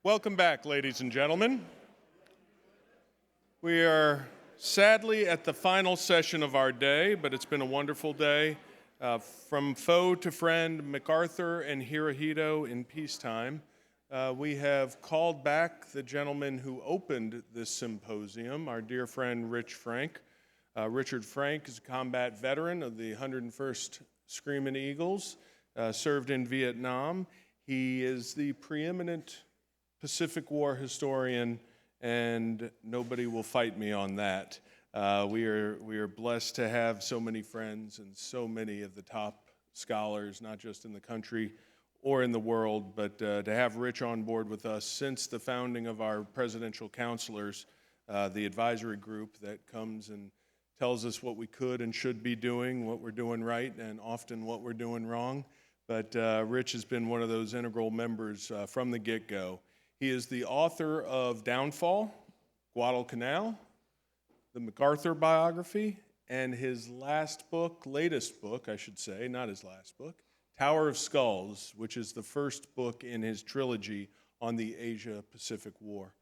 Welcome back, ladies and gentlemen. We are sadly at the final session of our day, but it's been a wonderful day. From foe to friend, MacArthur and Hirohito in peacetime. We have called back the gentleman who opened this symposium, our dear friend Rich Frank. Richard Frank is a combat veteran of the 101st Screamin' Eagles, served in Vietnam. He is the preeminent Pacific War historian, and nobody will fight me on that. We are blessed to have so many friends and so many of the top scholars, not just in the country or in the world, but to have Rich on board with us since the founding of our presidential counselors, the advisory group that comes and tells us what we could and should be doing, what we're doing right, and often what we're doing wrong. But Rich has been one of those integral members from the get-go. He is the author of Downfall, Guadalcanal, the MacArthur biography, and his latest book, I should say, not his last book, Tower of Skulls, which is the first book in his trilogy on the Asia-Pacific War.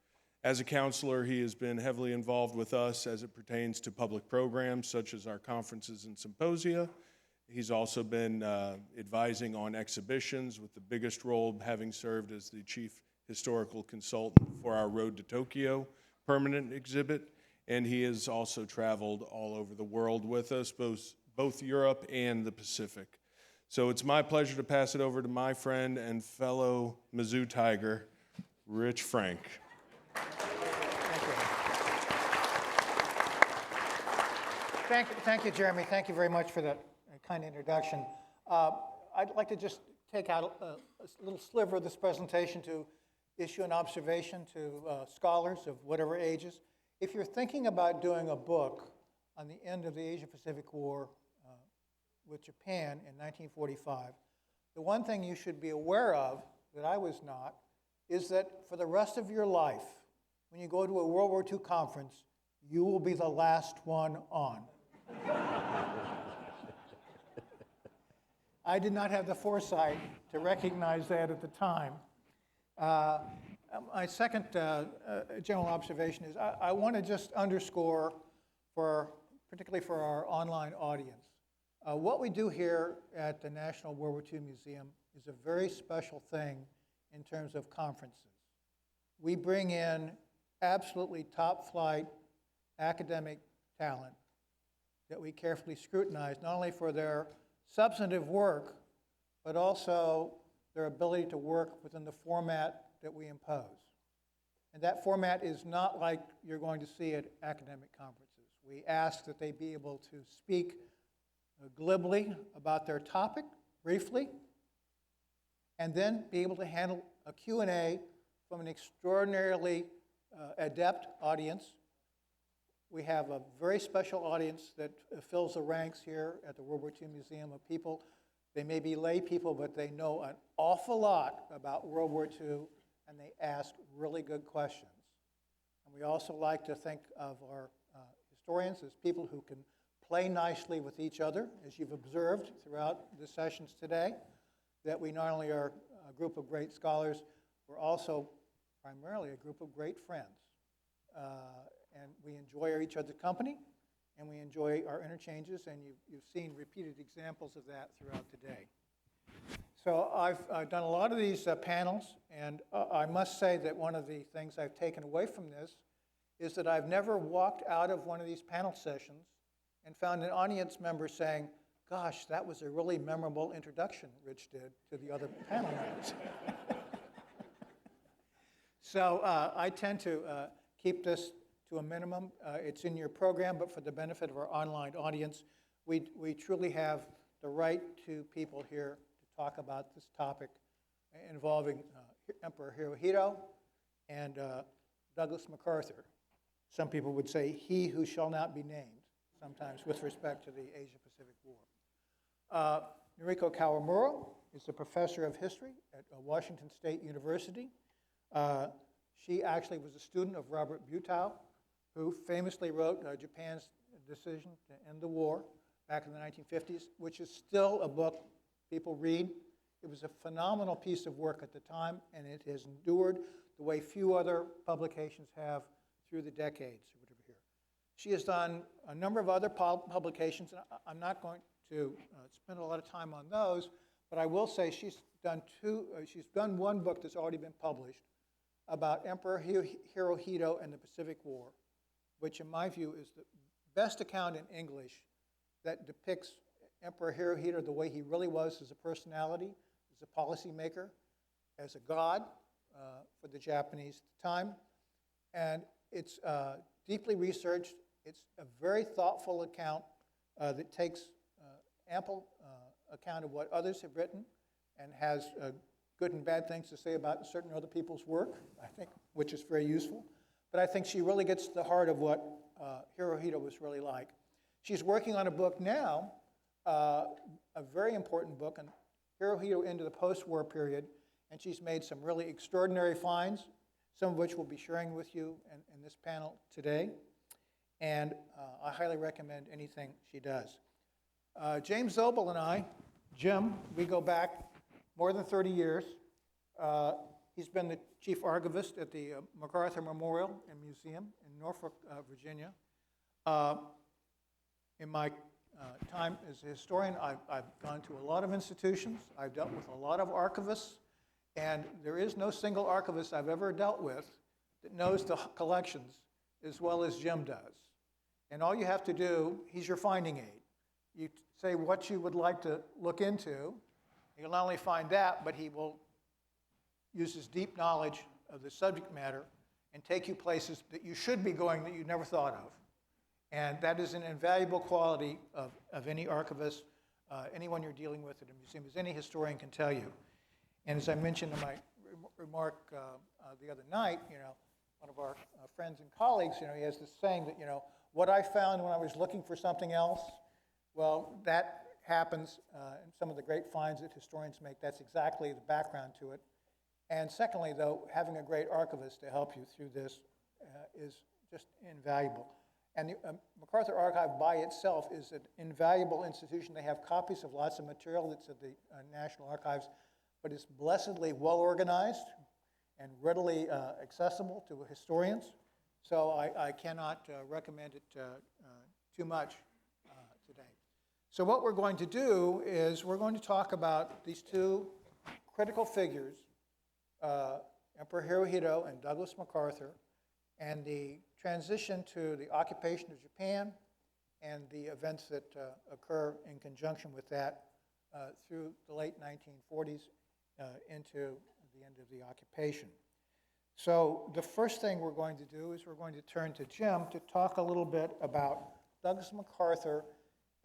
As a counselor, he has been heavily involved with us as it pertains to public programs such as our conferences and symposia. He's also been advising on exhibitions, with the biggest role having served as the chief historical consultant for our Road to Tokyo permanent exhibit. And he has also traveled all over the world with us, both Europe and the Pacific. So it's my pleasure to pass it over to my friend and fellow Mizzou Tiger, Rich Frank. Thank you, Jeremy. Thank you very much for that kind introduction. I'd like to just take out a little sliver of this presentation to issue an observation to scholars of whatever ages. If you're thinking about doing a book on the end of the Asia-Pacific War with Japan in 1945, the one thing you should be aware of, that I was not, is that for the rest of your life, when you go to a World War II conference, you will be the last one on. I did not have the foresight to recognize that at the time. My second general observation is I want to just underscore, particularly for our online audience, what we do here at the National World War II Museum is a very special thing in terms of conferences. We bring in absolutely top-flight academic talent that we carefully scrutinize, not only for their substantive work, but also their ability to work within the format that we impose. And that format is not like you're going to see at academic conferences. We ask that they be able to speak glibly about their topic, briefly, and then be able to handle a Q&A from an extraordinarily adept audience. We have a very special audience that fills the ranks here at the World War II Museum of people. They may be lay people, but they know an awful lot about World War II, and they ask really good questions. And we also like to think of our historians as people who can play nicely with each other, as you've observed throughout the sessions today, that we not only are a group of great scholars, we're also primarily a group of great friends. And we enjoy each other's company, and we enjoy our interchanges, and you've seen repeated examples of that throughout the day. So I've done a lot of these panels, and I must say that one of the things I've taken away from this is that I've never walked out of one of these panel sessions and found an audience member saying, gosh, that was a really memorable introduction Rich did to the other panel members. So I tend to keep this to a minimum. It's in your program, but for the benefit of our online audience, we truly have the right two people here to talk about this topic involving Emperor Hirohito and Douglas MacArthur. Some people would say, he who shall not be named, sometimes with respect to the Asia-Pacific War. Noriko Kawamura is a professor of history at Washington State University. She actually was a student of Robert Butow, who famously wrote Japan's decision to end the war back in the 1950s, which is still a book people read It was a phenomenal piece of work at the time, and it has endured the way few other publications have through the decades. She has done a number of other publications, and I'm not going to spend a lot of time on those, but I will say she's done one book that's already been published about Emperor Hirohito and the Pacific War, which in my view is the best account in English that depicts Emperor Hirohito the way he really was as a personality, as a policymaker, as a god for the Japanese at the time. And it's deeply researched. It's a very thoughtful account that takes ample account of what others have written and has good and bad things to say about certain other people's work, I think, which is very useful. But I think she really gets to the heart of what Hirohito was really like. She's working on a book now, a very important book, on Hirohito into the post-war period, and she's made some really extraordinary finds, some of which we'll be sharing with you in this panel today. And I highly recommend anything she does. James Zobel and I, Jim, we go back more than 30 years. He's been the chief archivist at the MacArthur Memorial and Museum in Norfolk, Virginia. In my time as a historian, I've gone to a lot of institutions. I've dealt with a lot of archivists, and there is no single archivist I've ever dealt with that knows the collections as well as Jim does. And all you have to do, he's your finding aid. You say what you would like to look into. He'll not only find that, but he will use his deep knowledge of the subject matter and take you places that you should be going that you never thought of. And that is an invaluable quality of any archivist, anyone you're dealing with at a museum, as any historian can tell you. And as I mentioned in my remark the other night, one of our friends and colleagues, he has this saying that, what I found when I was looking for something else, well, that happens in some of the great finds that historians make. That's exactly the background to it. And secondly, though, having a great archivist to help you through this is just invaluable. And the MacArthur Archive by itself is an invaluable institution. They have copies of lots of material that's at the National Archives, but it's blessedly well organized and readily accessible to historians. So I cannot recommend it too much today. So what we're going to do is we're going to talk about these two critical figures, Emperor Hirohito and Douglas MacArthur, and the transition to the occupation of Japan and the events that occur in conjunction with that through the late 1940s into the end of the occupation. So the first thing we're going to do is we're going to turn to Jim to talk a little bit about Douglas MacArthur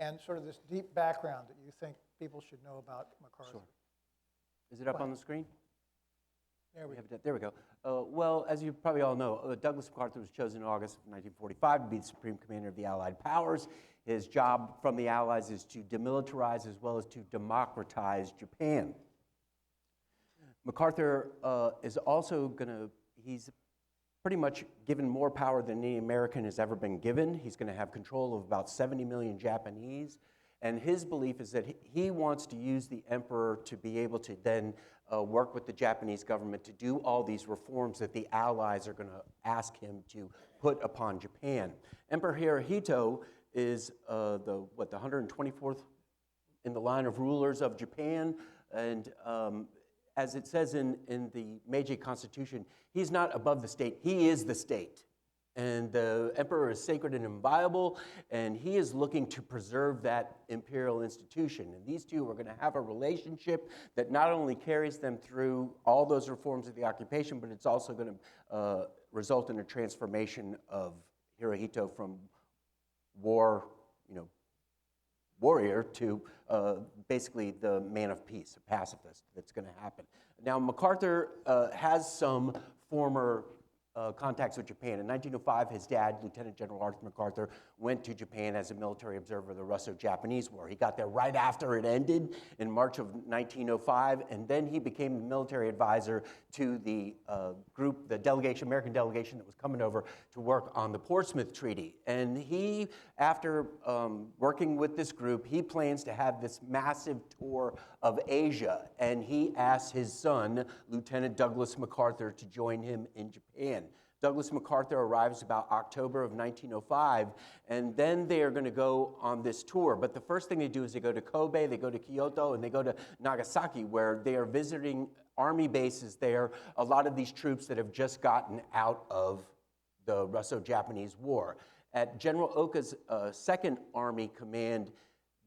and sort of this deep background that you think people should know about MacArthur. Sure. Is it up on the screen? There we go. There we go. Well, as you probably all know, Douglas MacArthur was chosen in August of 1945 to be the Supreme Commander of the Allied Powers. His job from the Allies is to demilitarize as well as to democratize Japan. MacArthur is also he's pretty much given more power than any American has ever been given. He's going to have control of about 70 million Japanese. And his belief is that he wants to use the emperor to be able to then work with the Japanese government to do all these reforms that the Allies are going to ask him to put upon Japan. Emperor Hirohito is the 124th in the line of rulers of Japan, and as it says in the Meiji Constitution, he's not above the state, he is the state. And the emperor is sacred and inviolable, and he is looking to preserve that imperial institution. And these two are going to have a relationship that not only carries them through all those reforms of the occupation, but it's also going to result in a transformation of Hirohito from warrior to basically the man of peace, a pacifist that's going to happen. Now, MacArthur has some former contacts with Japan. In 1905, his dad, Lieutenant General Arthur MacArthur, went to Japan as a military observer of the Russo-Japanese War. He got there right after it ended in March of 1905, and then he became the military advisor to the group, the delegation, American delegation that was coming over to work on the Portsmouth Treaty. And he, after working with this group, he plans to have this massive tour of Asia, and he asked his son, Lieutenant Douglas MacArthur, to join him in Japan. Douglas MacArthur arrives about October of 1905, and then they are going to go on this tour. But the first thing they do is they go to Kobe, they go to Kyoto, and they go to Nagasaki, where they are visiting army bases there, a lot of these troops that have just gotten out of the Russo-Japanese War. At General Oka's 2nd Army Command,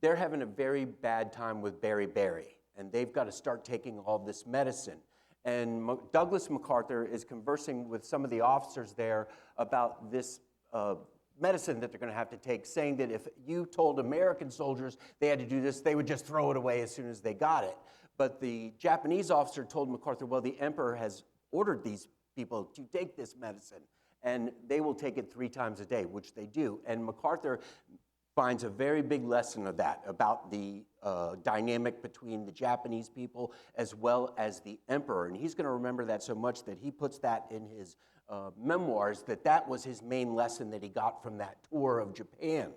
they're having a very bad time with beriberi, and they've got to start taking all this medicine. And Douglas MacArthur is conversing with some of the officers there about this medicine that they're going to have to take, saying that if you told American soldiers they had to do this, they would just throw it away as soon as they got it. But the Japanese officer told MacArthur, well, the emperor has ordered these people to take this medicine, and they will take it 3 times a day, which they do. And MacArthur finds a very big lesson of that, about the dynamic between the Japanese people as well as the emperor. And he's going to remember that so much that he puts that in his memoirs, that was his main lesson that he got from that tour of Japan.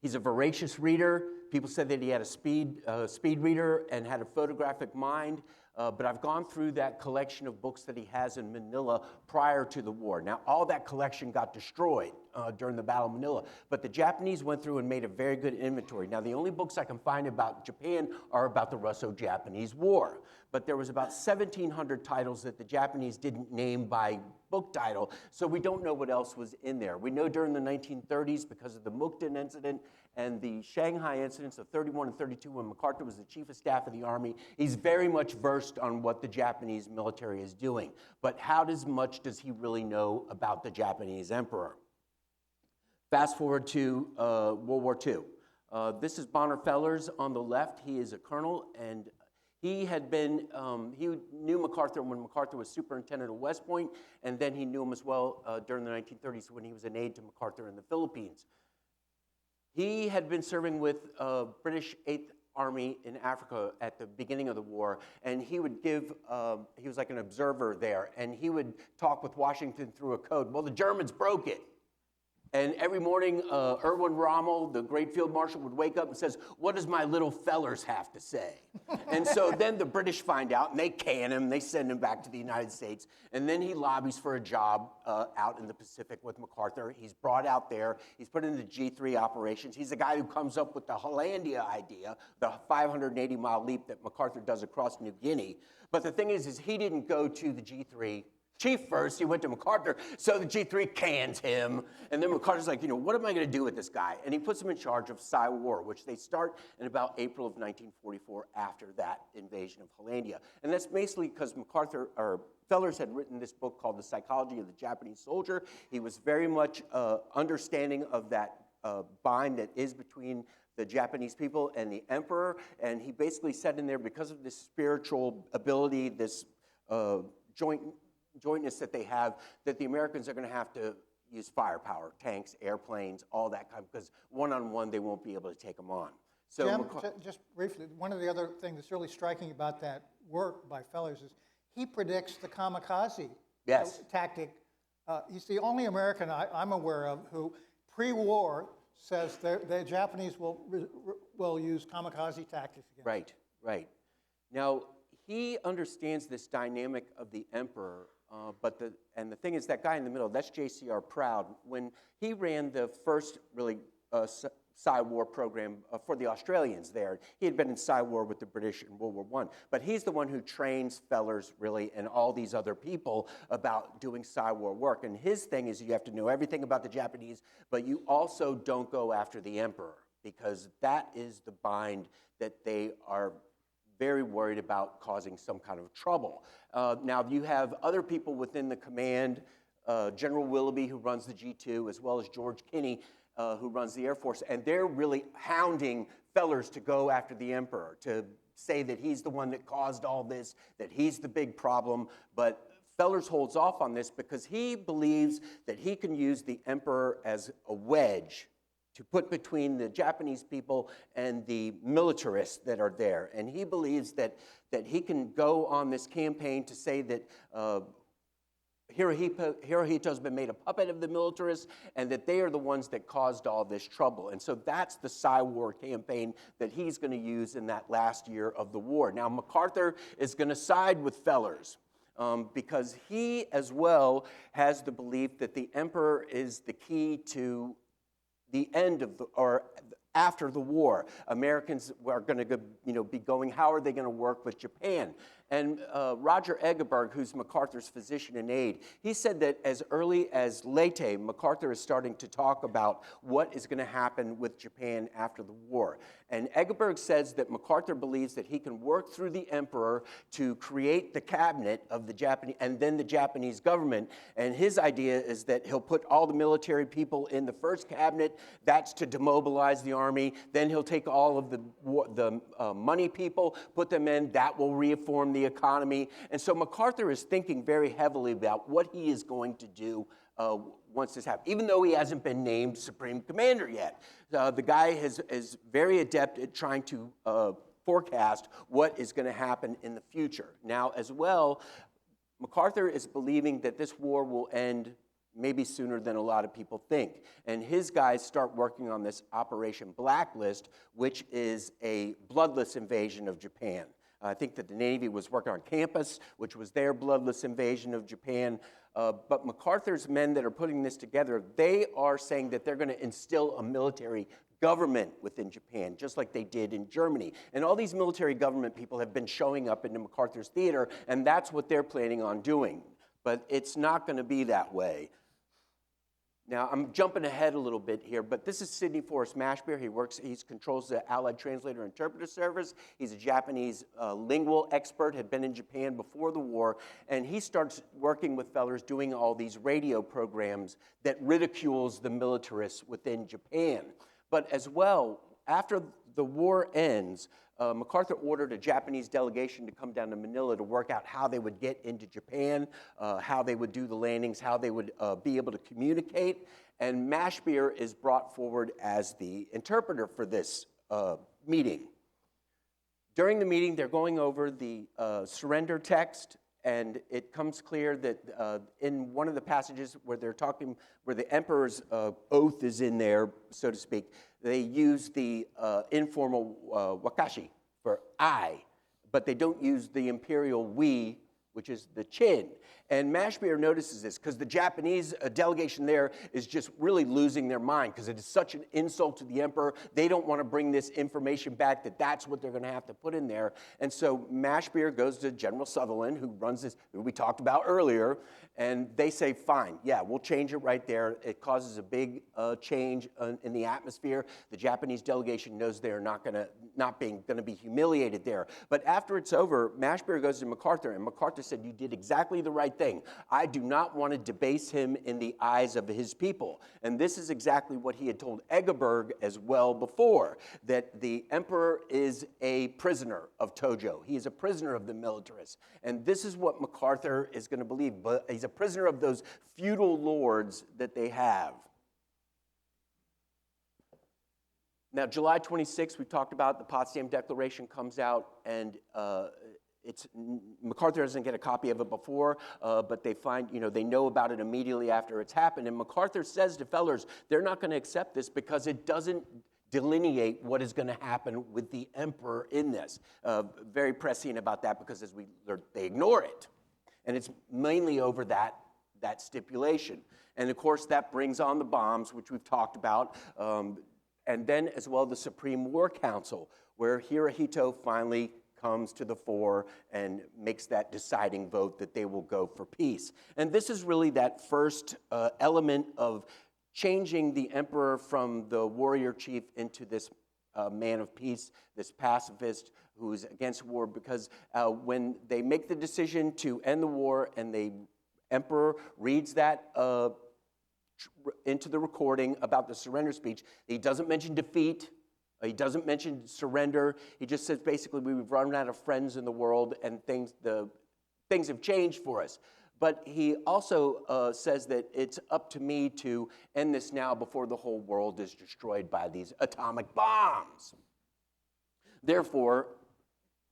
He's a voracious reader. People said that he had a speed reader and had a photographic mind. But I've gone through that collection of books that he has in Manila prior to the war. Now, all that collection got destroyed during the Battle of Manila, but the Japanese went through and made a very good inventory. Now, the only books I can find about Japan are about the Russo-Japanese War, but there was about 1,700 titles that the Japanese didn't name by book title, so we don't know what else was in there. We know during the 1930s, because of the Mukden incident and the Shanghai incidents of 31 and 32, when MacArthur was the chief of staff of the army, he's very much versed on what the Japanese military is doing. But how much does he really know about the Japanese emperor? Fast forward to World War II. This is Bonner Fellers on the left. He is a colonel, and he knew MacArthur when MacArthur was superintendent of West Point, and then he knew him as well during the 1930s when he was an aide to MacArthur in the Philippines. He had been serving with British 8th Army in Africa at the beginning of the war, and he would he was like an observer there, and he would talk with Washington through a code. Well, the Germans broke it. And every morning, Erwin Rommel, the great field marshal, would wake up and says, what does my little fellers have to say? And so then the British find out, and they can him, they send him back to the United States, and then he lobbies for a job out in the Pacific with MacArthur. He's brought out there, he's put into G3 operations. He's the guy who comes up with the Hollandia idea, the 580-mile leap that MacArthur does across New Guinea. But the thing is he didn't go to the G3 chief first, he went to MacArthur, so the G3 cans him, and then MacArthur's like, what am I going to do with this guy? And he puts him in charge of Psy-War, which they start in about April of 1944 after that invasion of Hollandia. And that's basically because Fellers had written this book called The Psychology of the Japanese Soldier. He was very much understanding of that bind that is between the Japanese people and the emperor, and he basically said in there, because of this spiritual ability, this jointness that they have, that the Americans are going to have to use firepower, tanks, airplanes, all that kind, because one-on-one they won't be able to take them on. So Jim, just briefly, one of the other things that's really striking about that work by Fellers is he predicts the kamikaze tactic. He's the only American I'm aware of who, pre-war, says the Japanese will use kamikaze tactics against them. Right. Now, he understands this dynamic of the emperor, but the thing is, that guy in the middle, that's J.C.R. Proud. When he ran the first really Psy-War program for the Australians there, he had been in Psy-War with the British in World War I. But he's the one who trains Fellers, really, and all these other people about doing Psy-War work. And his thing is you have to know everything about the Japanese, but you also don't go after the emperor, because that is the bind that they are very worried about causing some kind of trouble. Now, you have other people within the command, General Willoughby, who runs the G2, as well as George Kinney, who runs the Air Force, and they're really hounding Fellers to go after the emperor, to say that he's the one that caused all this, that he's the big problem. But Fellers holds off on this because he believes that he can use the emperor as a wedge to put between the Japanese people and the militarists that are there. And he believes that he can go on this campaign to say that Hirohito's been made a puppet of the militarists and that they are the ones that caused all this trouble. And so that's the Psy-War campaign that he's going to use in that last year of the war. Now, MacArthur is going to side with Fellers because he as well has the belief that the emperor is the key to the end of or after the war. Americans are going to be going, how are they going to work with Japan? And Roger Egeberg, who's MacArthur's physician and aide, he said that as early as late, MacArthur is starting to talk about what is going to happen with Japan after the war. And Egeberg says that MacArthur believes that he can work through the emperor to create the cabinet of the Japanese, and then the Japanese government. And his idea is that he'll put all the military people in the first cabinet. That's to demobilize the army. Then he'll take all of the money people, put them in. That will reform the economy. And so MacArthur is thinking very heavily about what he is going to do once this happens, even though he hasn't been named Supreme Commander yet. The guy is very adept at trying to forecast what is going to happen in the future. Now, as well, MacArthur is believing that this war will end maybe sooner than a lot of people think. And his guys start working on this Operation Blacklist, which is a bloodless invasion of Japan. I think that the Navy was working on Campus, which was their bloodless invasion of Japan. But MacArthur's men that are putting this together, they are saying that they're going to instill a military government within Japan, just like they did in Germany. And all these military government people have been showing up into MacArthur's theater, and that's what they're planning on doing. But it's not going to be that way. Now, I'm jumping ahead a little bit here, but this is Sidney Forrest Mashbeer. He controls the Allied Translator Interpreter Service. He's a Japanese lingual expert, had been in Japan before the war, and he starts working with Fellers doing all these radio programs that ridicules the militarists within Japan. But as well, after the war ends, MacArthur ordered a Japanese delegation to come down to Manila to work out how they would get into Japan, how they would do the landings, how they would be able to communicate. And Mashbeer is brought forward as the interpreter for this meeting. During the meeting, they're going over the surrender text, and it comes clear that in one of the passages where they're talking, where the emperor's oath is in there, so to speak, they use the informal wakashi for I, but they don't use the imperial we, which is the chin. And Mashbeer notices this because the Japanese delegation there is just really losing their mind because it is such an insult to the emperor. They don't want to bring this information back, that's what they're going to have to put in there. And so Mashbeer goes to General Sutherland, who runs this, who we talked about earlier, and they say, fine, yeah, we'll change it right there. It causes a big change in the atmosphere. The Japanese delegation knows they're not going to be humiliated there. But after it's over, Mashbeer goes to MacArthur, and MacArthur said, you did exactly the right thing. I do not want to debase him in the eyes of his people. And this is exactly what he had told Egeberg as well before, that the emperor is a prisoner of Tojo. He is a prisoner of the militarists. And this is what MacArthur is going to believe, but he's a prisoner of those feudal lords that they have. Now, July 26th, we talked about the Potsdam Declaration comes out, and MacArthur doesn't get a copy of it before, but they find, they know about it immediately after it's happened. And MacArthur says to Fellers, they're not going to accept this because it doesn't delineate what is going to happen with the emperor in this. Very prescient about that because they ignore it. And it's mainly over that stipulation. And of course, that brings on the bombs, which we've talked about. And then as well, the Supreme War Council, where Hirohito finally comes to the fore and makes that deciding vote that they will go for peace. And this is really that first element of changing the emperor from the warrior chief into this man of peace, this pacifist who's against war, because when they make the decision to end the war and the emperor reads that into the recording about the surrender speech, he doesn't mention defeat. He doesn't mention surrender. He just says basically we've run out of friends in the world and things have changed for us. But he also says that it's up to me to end this now before the whole world is destroyed by these atomic bombs. Therefore,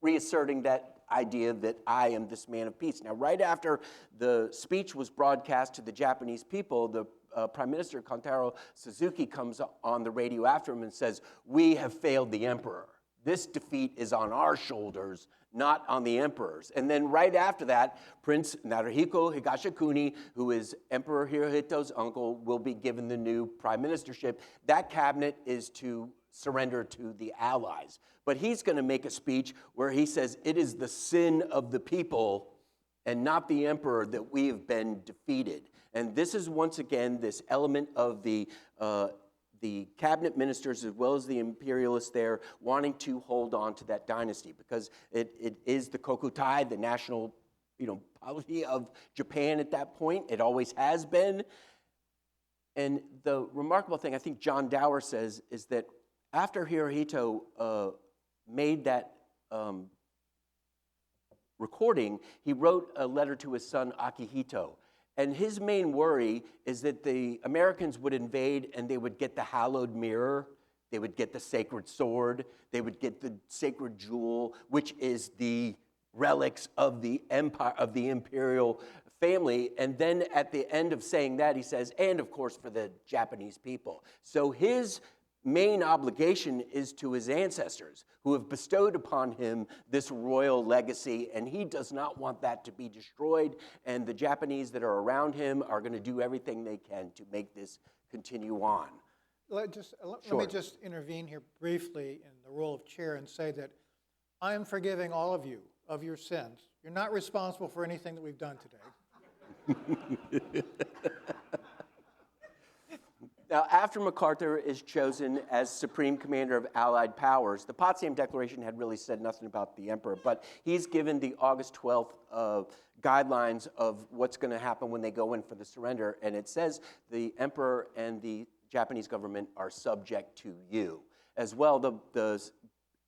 reasserting that idea that I am this man of peace. Now, right after the speech was broadcast to the Japanese people, the Prime Minister Kantaro Suzuki comes on the radio after him and says, "We have failed the emperor. This defeat is on our shoulders, not on the emperor's." And then right after that, Prince Naruhiko Higashikuni, who is Emperor Hirohito's uncle, will be given the new prime ministership. That cabinet is to surrender to the Allies. But he's going to make a speech where he says, it is the sin of the people and not the emperor that we have been defeated. And this is once again this element of the cabinet ministers as well as the imperialists there wanting to hold on to that dynasty because it is the Kokutai, the national polity of Japan at that point. It always has been. And the remarkable thing I think John Dower says is that after Hirohito made that recording, he wrote a letter to his son Akihito. And his main worry is that the Americans would invade and they would get the hallowed mirror, they would get the sacred sword, they would get the sacred jewel, which is the relics of the empire, of the imperial family. And then at the end of saying that, he says, and of course for the Japanese people. So his main obligation is to his ancestors who have bestowed upon him this royal legacy, and he does not want that to be destroyed, and the Japanese that are around him are going to do everything they can to make this continue on. Let me just intervene here briefly in the role of chair and say that I am forgiving all of you of your sins. You're not responsible for anything that we've done today. Now, after MacArthur is chosen as Supreme Commander of Allied Powers, the Potsdam Declaration had really said nothing about the emperor, but he's given the August 12th guidelines of what's going to happen when they go in for the surrender, and it says the emperor and the Japanese government are subject to you. As well,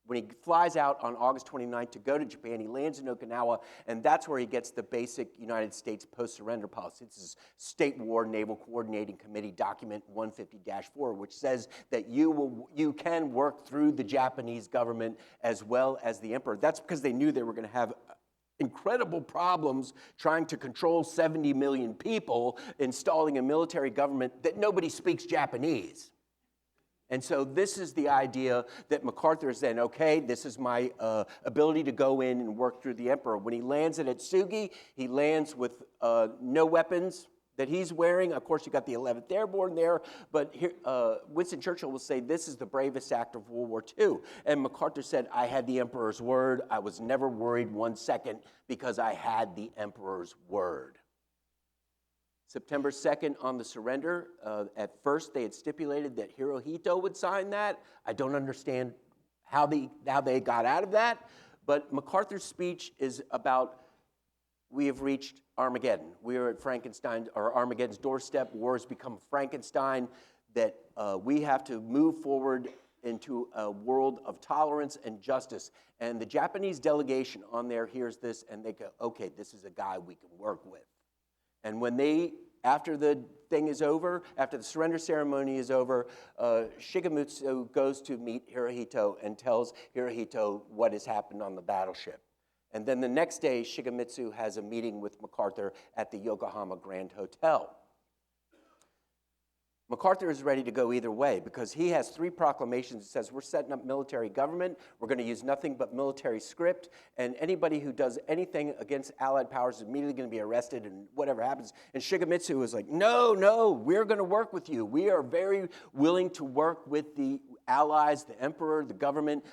when he flies out on August 29th to go to Japan, he lands in Okinawa, and that's where he gets the basic United States post-surrender policy. This is State War Naval Coordinating Committee document 150-4, which says that you can work through the Japanese government as well as the emperor. That's because they knew they were going to have incredible problems trying to control 70 million people, installing a military government that nobody speaks Japanese. And so this is the idea that MacArthur is then, okay, this is my ability to go in and work through the emperor. When he lands at Atsugi, he lands with no weapons that he's wearing. Of course, you got the 11th Airborne there, but here, Winston Churchill will say this is the bravest act of World War II. And MacArthur said, I had the emperor's word. I was never worried 1 second because I had the emperor's word. September 2nd on the surrender, at first they had stipulated that Hirohito would sign that. I don't understand how they got out of that, but MacArthur's speech is about, we have reached Armageddon. We are at Frankenstein, or Armageddon's doorstep. War has become Frankenstein, that we have to move forward into a world of tolerance and justice. And the Japanese delegation on there hears this and they go, okay, this is a guy we can work with. And when after the thing is over, after the surrender ceremony is over, Shigemitsu goes to meet Hirohito and tells Hirohito what has happened on the battleship. And then the next day, Shigemitsu has a meeting with MacArthur at the Yokohama Grand Hotel. MacArthur is ready to go either way because he has 3 proclamations that says we're setting up military government, we're going to use nothing but military script, and anybody who does anything against Allied powers is immediately going to be arrested and whatever happens. And Shigemitsu was like, no, we're going to work with you. We are very willing to work with the Allies, the emperor, the government.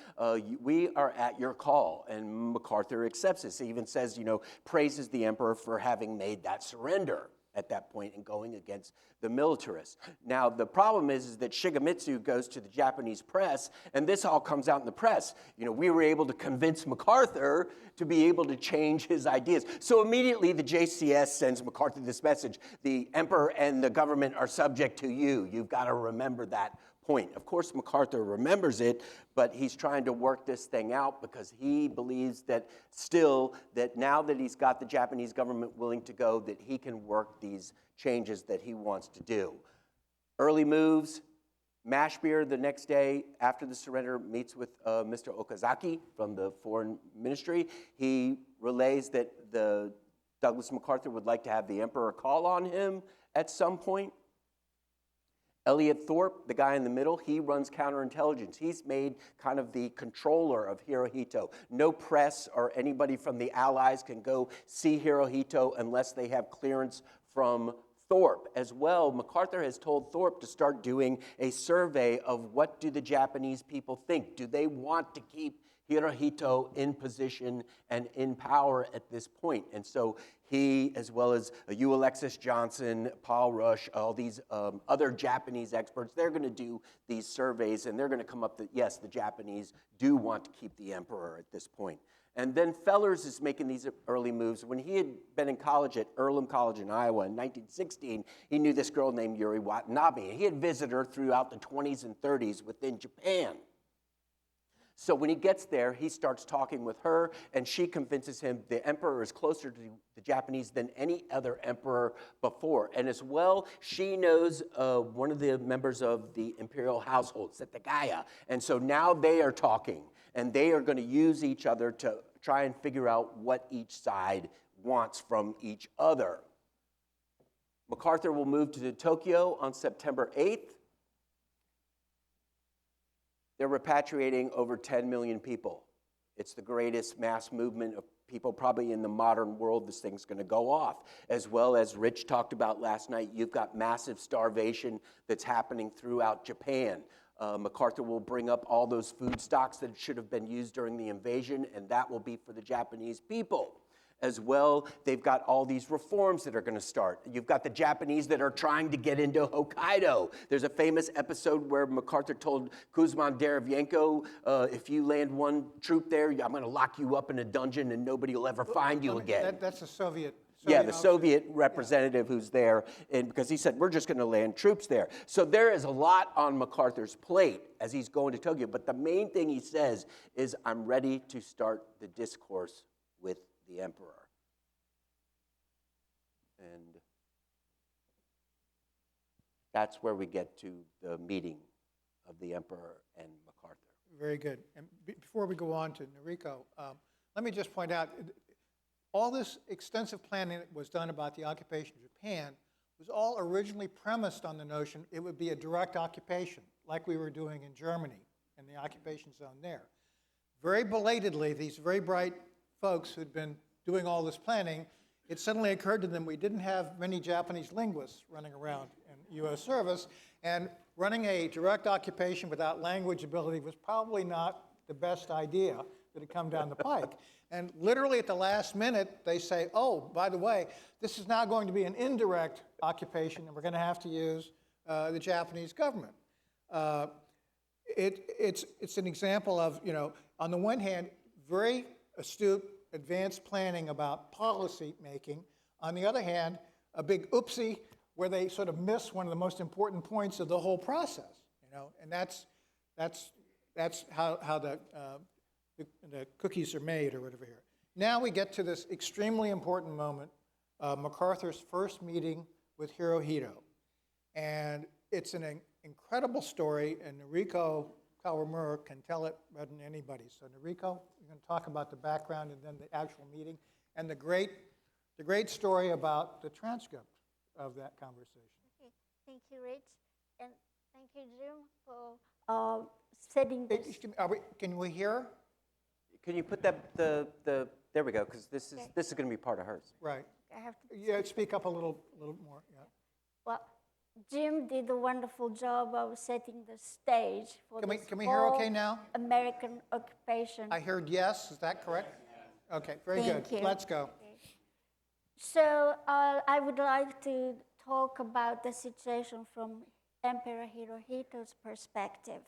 We are at your call. And MacArthur accepts this. He even says, praises the emperor for having made that surrender at that point and going against the militarists. Now, the problem is that Shigemitsu goes to the Japanese press, and this all comes out in the press. We were able to convince MacArthur to be able to change his ideas. So immediately the JCS sends MacArthur this message: the emperor and the government are subject to you. You've got to remember that point. Of course, MacArthur remembers it, but he's trying to work this thing out because he believes that still, that now that he's got the Japanese government willing to go, that he can work these changes that he wants to do. Early moves. Mashbeer, the next day after the surrender, meets with Mr. Okazaki from the Foreign Ministry. He relays that Douglas MacArthur would like to have the emperor call on him at some point. Elliot Thorpe, the guy in the middle, he runs counterintelligence. He's made kind of the controller of Hirohito. No press or anybody from the Allies can go see Hirohito unless they have clearance from Thorpe. As well, MacArthur has told Thorpe to start doing a survey of what do the Japanese people think. Do they want to keep Hirohito in position and in power at this point? And so he, as well as Hugh Alexis Johnson, Paul Rush, all these other Japanese experts, they're going to do these surveys, and they're going to come up that, yes, the Japanese do want to keep the emperor at this point. And then Fellers is making these early moves. When he had been in college at Earlham College in Iowa in 1916, he knew this girl named Yuri Watanabe. He had visited her throughout the 20s and 30s within Japan. So when he gets there, he starts talking with her, and she convinces him the emperor is closer to the Japanese than any other emperor before. And as well, she knows one of the members of the imperial household, Setagaya. And so now they are talking, and they are going to use each other to try and figure out what each side wants from each other. MacArthur will move to Tokyo on September 8th. They're repatriating over 10 million people. It's the greatest mass movement of people probably in the modern world. This thing's going to go off. As well as Rich talked about last night, you've got massive starvation that's happening throughout Japan. MacArthur will bring up all those food stocks that should have been used during the invasion, and that will be for the Japanese people. As well, they've got all these reforms that are going to start. You've got the Japanese that are trying to get into Hokkaido. There's a famous episode where MacArthur told Kuzman Derevienko, if you land one troop there, I'm going to lock you up in a dungeon and nobody will ever find you again. That's a Soviet. Yeah, the Soviet representative who's there, and because he said, we're just going to land troops there. So there is a lot on MacArthur's plate as he's going to Tokyo, but the main thing he says is, I'm ready to start the discourse with the emperor. And that's where we get to the meeting of the emperor and MacArthur. Very good. And before we go on to Noriko, let me just point out, all this extensive planning that was done about the occupation of Japan was all originally premised on the notion it would be a direct occupation, like we were doing in Germany and the occupation zone there. Very belatedly, these very bright folks who'd been doing all this planning, it suddenly occurred to them we didn't have many Japanese linguists running around in U.S. service, and running a direct occupation without language ability was probably not the best idea that had come down the pike. And literally at the last minute, they say, oh, by the way, this is now going to be an indirect occupation, and we're going to have to use the Japanese government. It's an example of, on the one hand, very astute, advanced planning about policy making. On the other hand, a big oopsie where they sort of miss one of the most important points of the whole process. And that's how the cookies are made, or whatever here. Now we get to this extremely important moment, MacArthur's first meeting with Hirohito. And it's an incredible story, and Noriko Kawamura can tell it better than anybody. So Noriko, you're going to talk about the background and then the actual meeting, and the great story about the transcript of that conversation. Okay. Thank you, Rich, and thank you, Jim, for setting this. Can we hear? Can you put that there we go, because this is going to be part of hers. Right. I have to. Yeah, speak up a little more. Yeah. Well, Jim did a wonderful job of setting the stage for this Can we hear okay now? American occupation. I heard yes. Is that correct? Okay, very Thank good. you. Let's go. Okay. So I would like to talk about the situation from Emperor Hirohito's perspective.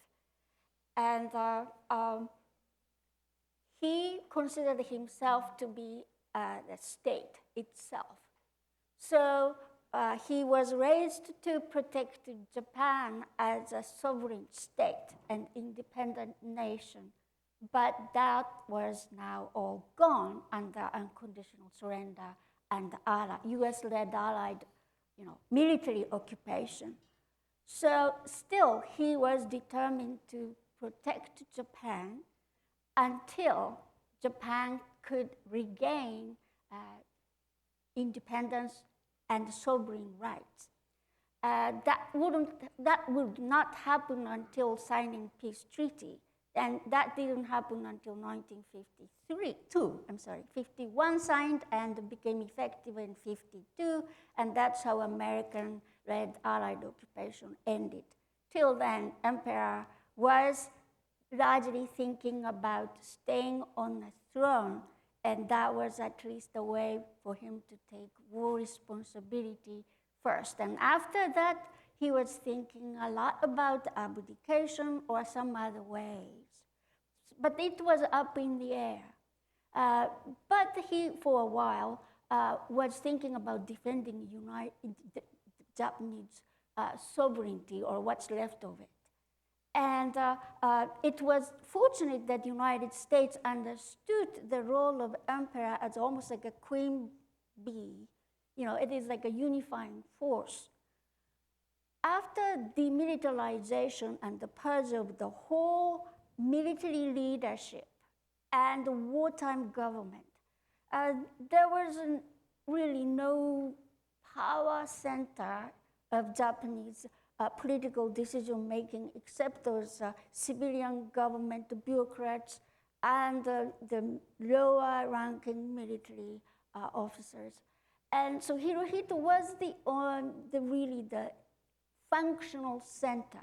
And he considered himself to be the state itself. So he was raised to protect Japan as a sovereign state, an independent nation. But that was now all gone under unconditional surrender and U.S.-led Allied, military occupation. So still, he was determined to protect Japan until Japan could regain independence and sovereign rights. That would not happen until signing peace treaty, and that didn't happen until 51 signed and became effective in 52, and that's how American-led Allied occupation ended. Till then, Emperor was largely thinking about staying on the throne, and that was at least a way for him to take war responsibility first. And after that, he was thinking a lot about abdication or some other ways. But it was up in the air. But he, for a while, was thinking about defending Japanese sovereignty, or what's left of it. And it was fortunate that the United States understood the role of emperor as almost like a queen bee. It is like a unifying force. After demilitarization and the purge of the whole military leadership and the wartime government, there was really no power center of Japanese political decision-making except those civilian government bureaucrats and the lower-ranking military officers. And so Hirohito was really the functional center.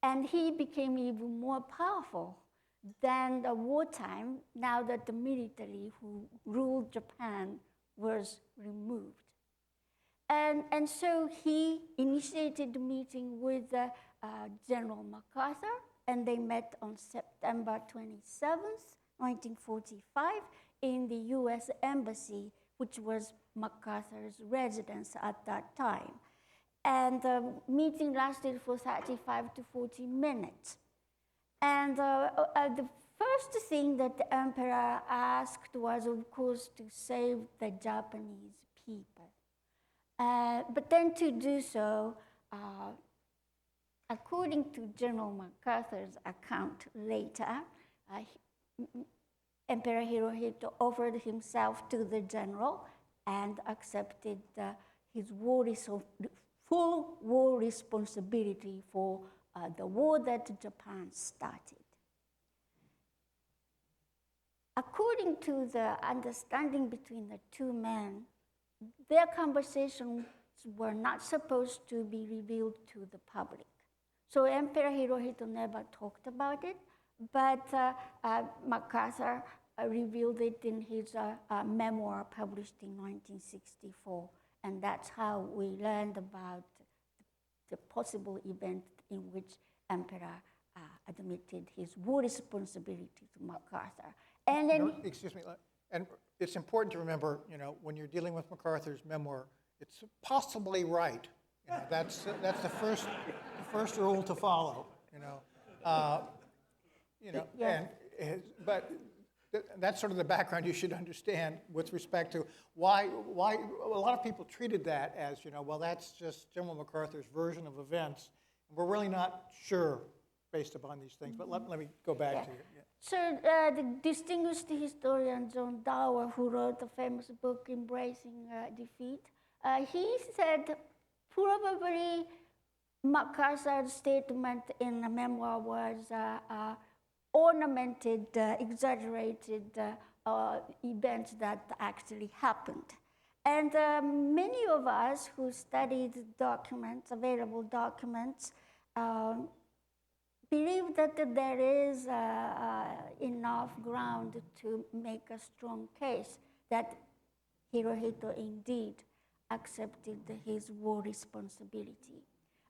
And he became even more powerful than the wartime now that the military who ruled Japan was removed. And so he initiated the meeting with General MacArthur, and they met on September 27th, 1945, in the US Embassy, which was MacArthur's residence at that time. And the meeting lasted for 35 to 40 minutes. And the first thing that the emperor asked was, of course, to save the Japanese people. But then to do so, according to General MacArthur's account later, Emperor Hirohito offered himself to the general and accepted his full war responsibility for the war that Japan started. According to the understanding between the two men, their conversations were not supposed to be revealed to the public. So Emperor Hirohito never talked about it, but MacArthur revealed it in his memoir published in 1964. And that's how we learned about the possible event in which Emperor admitted his war responsibility to MacArthur. And then, excuse me, and it's important to remember, when you're dealing with MacArthur's memoir, it's possibly right. That's the first rule to follow. Yeah. But that's sort of the background you should understand with respect to why a lot of people treated that as, well, that's just General MacArthur's version of events. We're really not sure based upon these things, but let me go back to you. Yeah. So the distinguished historian John Dower, who wrote the famous book Embracing Defeat, he said probably MacArthur's statement in the memoir was ornamented, exaggerated events that actually happened. And many of us who studied documents, available documents, believe that there is enough ground to make a strong case that Hirohito indeed accepted his war responsibility.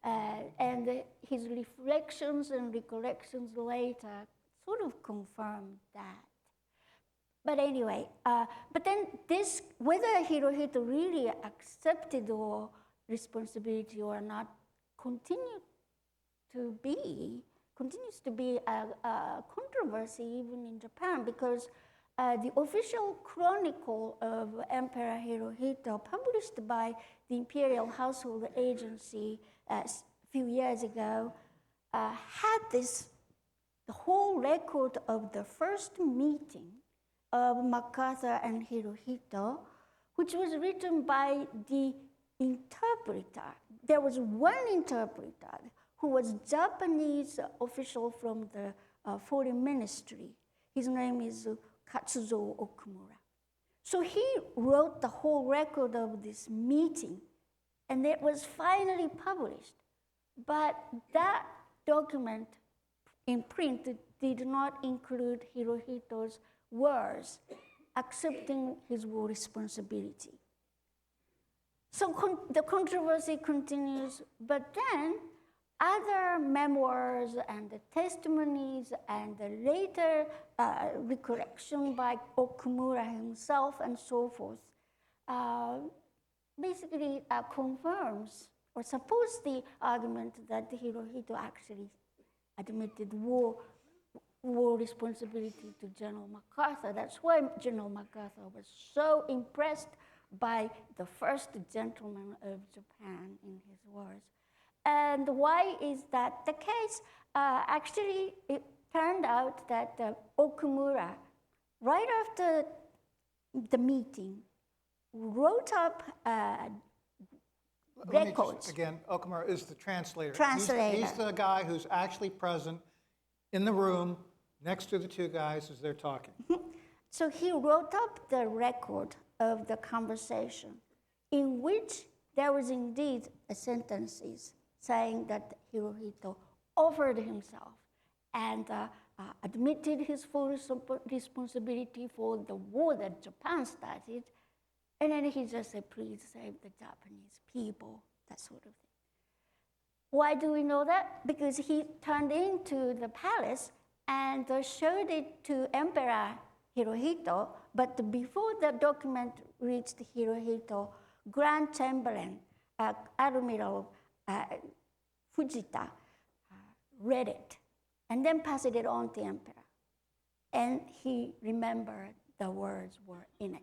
And his reflections and recollections later sort of confirmed that. But anyway, but then whether Hirohito really accepted or responsibility or not continues to be a controversy even in Japan, because the official chronicle of Emperor Hirohito, published by the Imperial Household Agency a few years ago, had the whole record of the first meeting of MacArthur and Hirohito, which was written by the interpreter. There was one interpreter who was Japanese official from the foreign ministry. His name is Katsuzo Okumura. So he wrote the whole record of this meeting, and it was finally published. But that document in print did not include Hirohito's words accepting his war responsibility. So the controversy continues, but then other memoirs and the testimonies and the later recollection by Okumura himself and so forth basically confirms or supports the argument that Hirohito actually admitted war responsibility to General MacArthur. That's why General MacArthur was so impressed by the first gentleman of Japan, in his words. And why is that the case? Actually, it turned out that Okumura, right after the meeting, wrote up Let me records. just, again, Okumura is the translator. Translator. He's the guy who's actually present in the room next to the two guys as they're talking. So he wrote up the record of the conversation, in which there was indeed a sentences saying that Hirohito offered himself and admitted his full responsibility for the war that Japan started. And then he just said, please save the Japanese people, that sort of thing. Why do we know that? Because he turned into the palace and showed it to Emperor Hirohito, but before the document reached Hirohito, Grand Chamberlain, Admiral Fujita, read it and then passed it on to Emperor. And he remembered the words were in it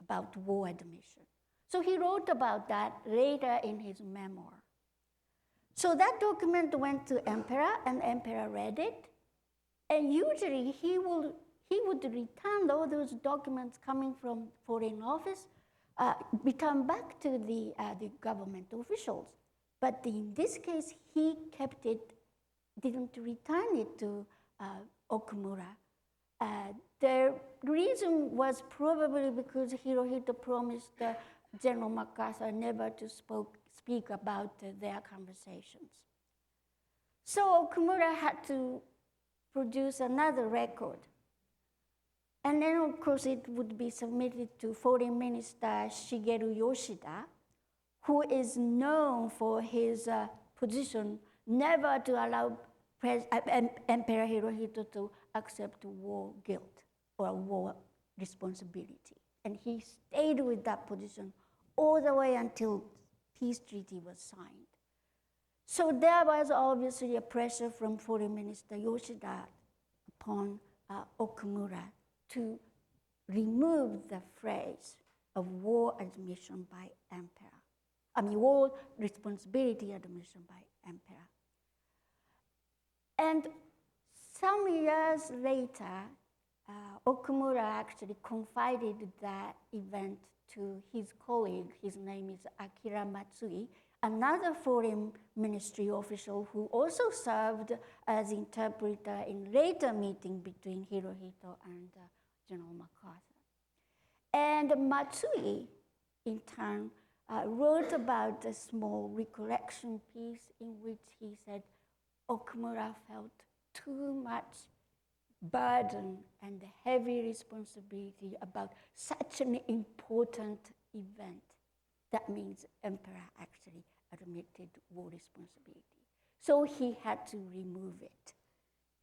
about war admission. So he wrote about that later in his memoir. So that document went to Emperor, and Emperor read it. And usually he would return all those documents coming from Foreign Office, return back to the government officials. But in this case, he kept it, didn't return it to Okumura. The reason was probably because Hirohito promised General MacArthur never to speak about their conversations. So Okumura had to produce another record. And then, of course, it would be submitted to Foreign Minister Shigeru Yoshida, who is known for his position never to allow Emperor Hirohito to accept war guilt or war responsibility. And he stayed with that position all the way until peace treaty was signed. So there was obviously a pressure from Foreign Minister Yoshida upon Okumura to remove the phrase of war admission by emperor. War responsibility admission by emperor. And some years later, Okumura actually confided that event to his colleague. His name is Akira Matsui, another foreign ministry official who also served as interpreter in later meeting between Hirohito and General MacArthur. And Matsui, in turn, wrote about a small recollection piece in which he said Okumura felt too much burden and heavy responsibility about such an important event. That means emperor actually admitted war responsibility. So he had to remove it.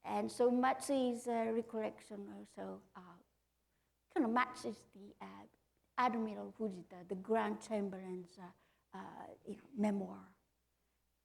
And so Matsui's recollection also kind of matches the Admiral Fujita, the Grand Chamberlain's memoir.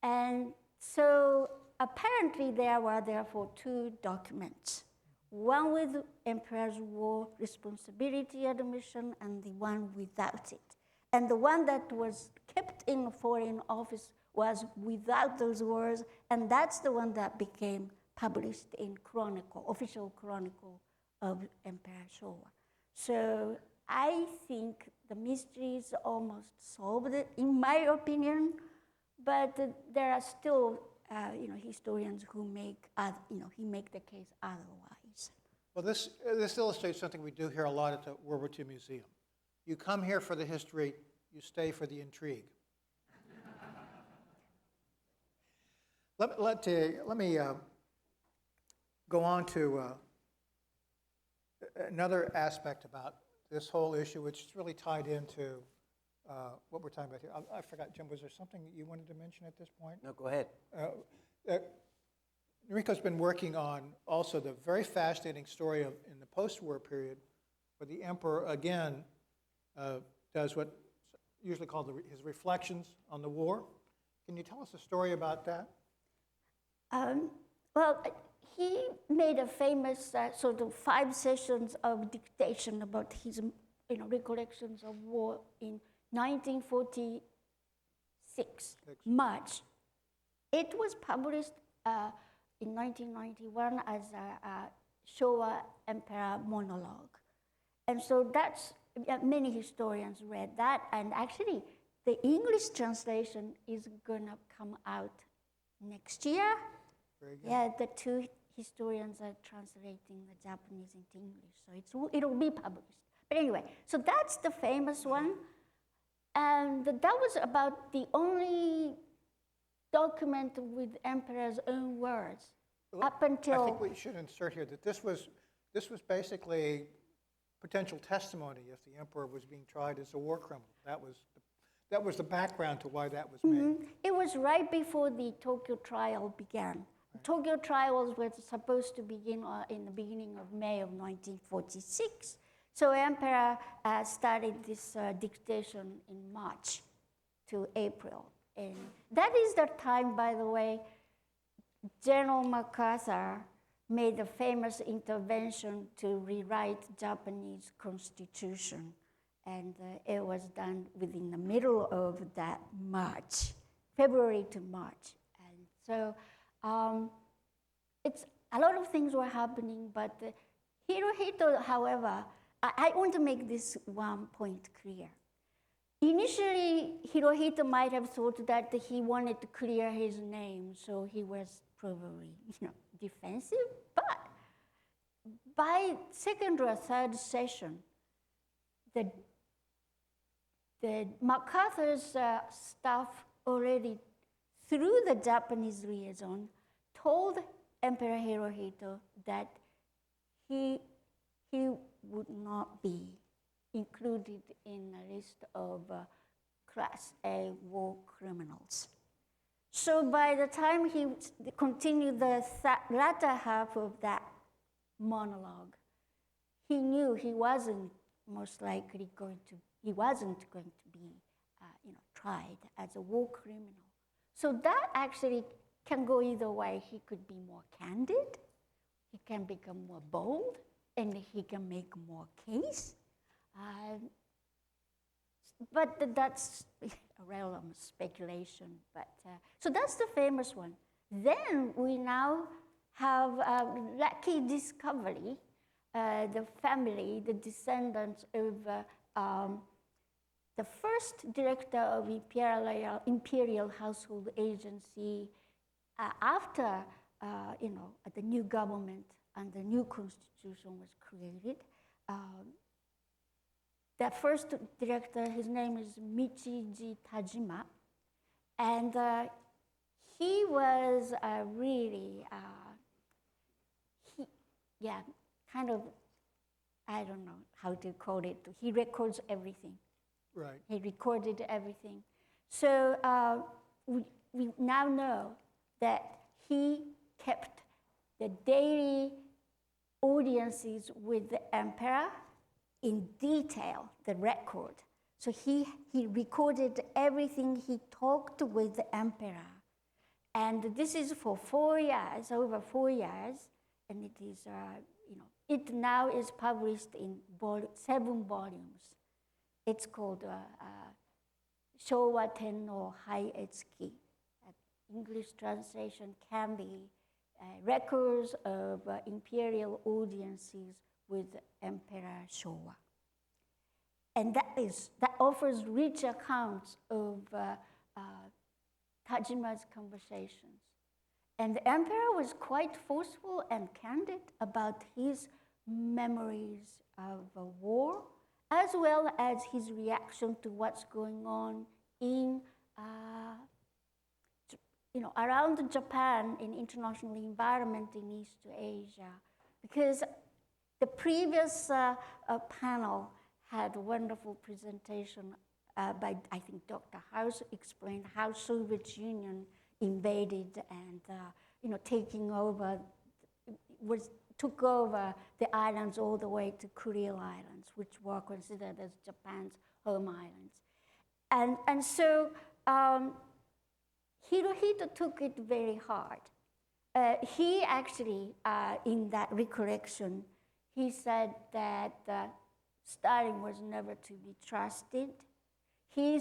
And so apparently there were therefore two documents, one with Emperor's War responsibility admission and the one without it. And the one that was kept in the Foreign Office was without those words, and that's the one that became published in Chronicle, official Chronicle of Emperor Showa. So I think the mystery is almost solved, in my opinion, but there are still, historians who make the case otherwise. Well, this illustrates something we do here a lot at the World War II Museum. You come here for the history, you stay for the intrigue. Let me go on to another aspect about this whole issue, which is really tied into what we're talking about here. I forgot, Jim, was there something that you wanted to mention at this point? No, go ahead. Noriko's been working on also the very fascinating story of in the post-war period, where the emperor again does what usually called his reflections on the war. Can you tell us a story about that? Well, he made a famous sort of 5 sessions of dictation about his recollections of war in 1946, March. It was published in 1991 as a Showa Emperor monologue. And so that's, many historians read that, and actually the English translation is gonna come out next year. Very good. Yeah, the 2 historians are translating the Japanese into English, so it'll be published. But anyway, so that's the famous one, and that was about the only document with emperor's own words up until. I think we should insert here that this was basically potential testimony if the emperor was being tried as a war criminal. That was the background to why that was made. It was right before the Tokyo trial began. Right. Tokyo trials were supposed to begin in the beginning of May of 1946. So emperor started this dictation in March to April. And that is the time, by the way, General MacArthur made a famous intervention to rewrite Japanese constitution. And it was done within the middle of that March, February to March. And so it's a lot of things were happening, but Hirohito, however, I want to make this one point clear. Initially, Hirohito might have thought that he wanted to clear his name, so he was probably defensive, but by second or third session, the MacArthur's staff already, through the Japanese liaison, told Emperor Hirohito that he would not be included in a list of Class A war criminals. So by the time he continued the latter half of that monologue, he knew he wasn't most likely going to be tried as a war criminal. So that actually can go either way. He could be more candid, he can become more bold, and he can make more case. But that's a realm of speculation. But so that's the famous one. Then we now have a lucky discovery. The family, the descendants of the first director of Imperial Household Agency after the new government and the new constitution was created. The first director, his name is Michiji Tajima, and he was really, kind of, I don't know how to call it. He records everything. Right. He recorded everything. So we now know that he kept the daily audiences with the emperor in detail, the record. So he recorded everything he talked with the emperor. And this is for 4 years, over 4 years, and it is, it now is published in 7 volumes. It's called Showa Tenno Haietsuki. English translation can be records of imperial audiences with Emperor Showa. And that offers rich accounts of Tajima's conversations. And the emperor was quite forceful and candid about his memories of a war, as well as his reaction to what's going on in, around Japan in international environment in East Asia. Because the previous panel had a wonderful presentation by, I think, Dr. House explained how Soviet Union invaded and, took over the islands all the way to Kuril Islands, which were considered as Japan's home islands. And so Hirohito took it very hard. He actually, in that recollection, he said that Stalin was never to be trusted. He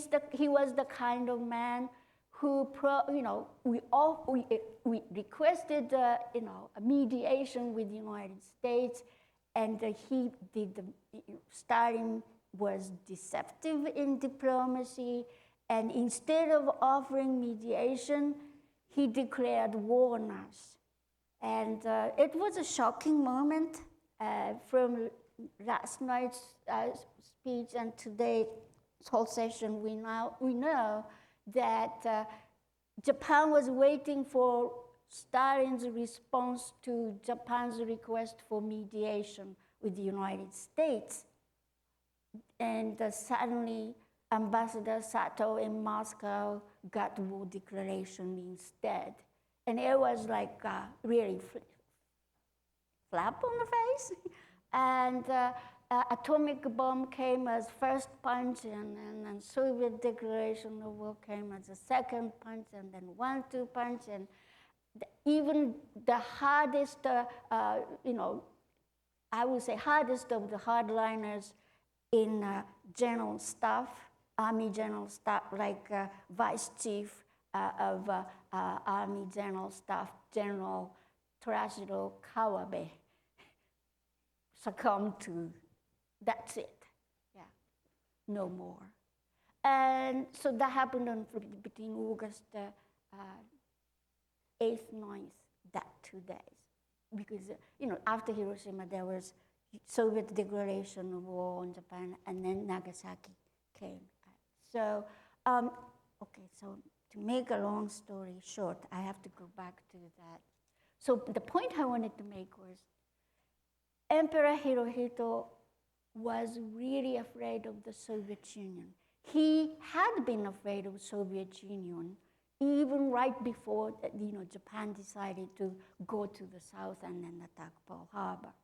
was the kind of man who, we requested, a mediation with the United States, and Stalin was deceptive in diplomacy, and instead of offering mediation, he declared war on us. And it was a shocking moment from last night's speech and today's whole session. We know that Japan was waiting for Stalin's response to Japan's request for mediation with the United States. And suddenly, Ambassador Sato in Moscow got war declaration instead. And it was like really flap on the face. And atomic bomb came as first punch, and then Soviet declaration of war came as a second punch, and then 1-2 punch, and even the hardest, I would say hardest of the hardliners in general staff, Army general staff, like Vice Chief of Army General Staff, General Torashiro Kawabe, succumbed to, that's it, yeah, no more. And so that happened between August 8th, 9th, that 2 days. Because, after Hiroshima, there was Soviet declaration of war on Japan, and then Nagasaki came. So, so to make a long story short, I have to go back to that. So the point I wanted to make was, Emperor Hirohito was really afraid of the Soviet Union. He had been afraid of Soviet Union even right before Japan decided to go to the south and then attack Pearl Harbor.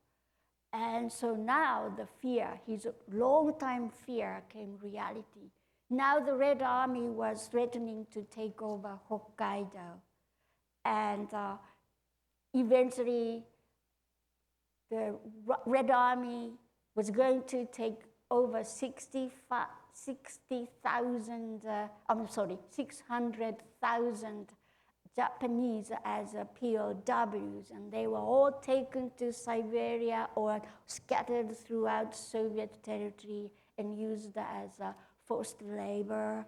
And so now the fear, his long-time fear, came reality. Now the Red Army was threatening to take over Hokkaido. And eventually, the Red Army was going to take over 600,000 Japanese as POWs, and they were all taken to Siberia or scattered throughout Soviet territory and used as a forced labor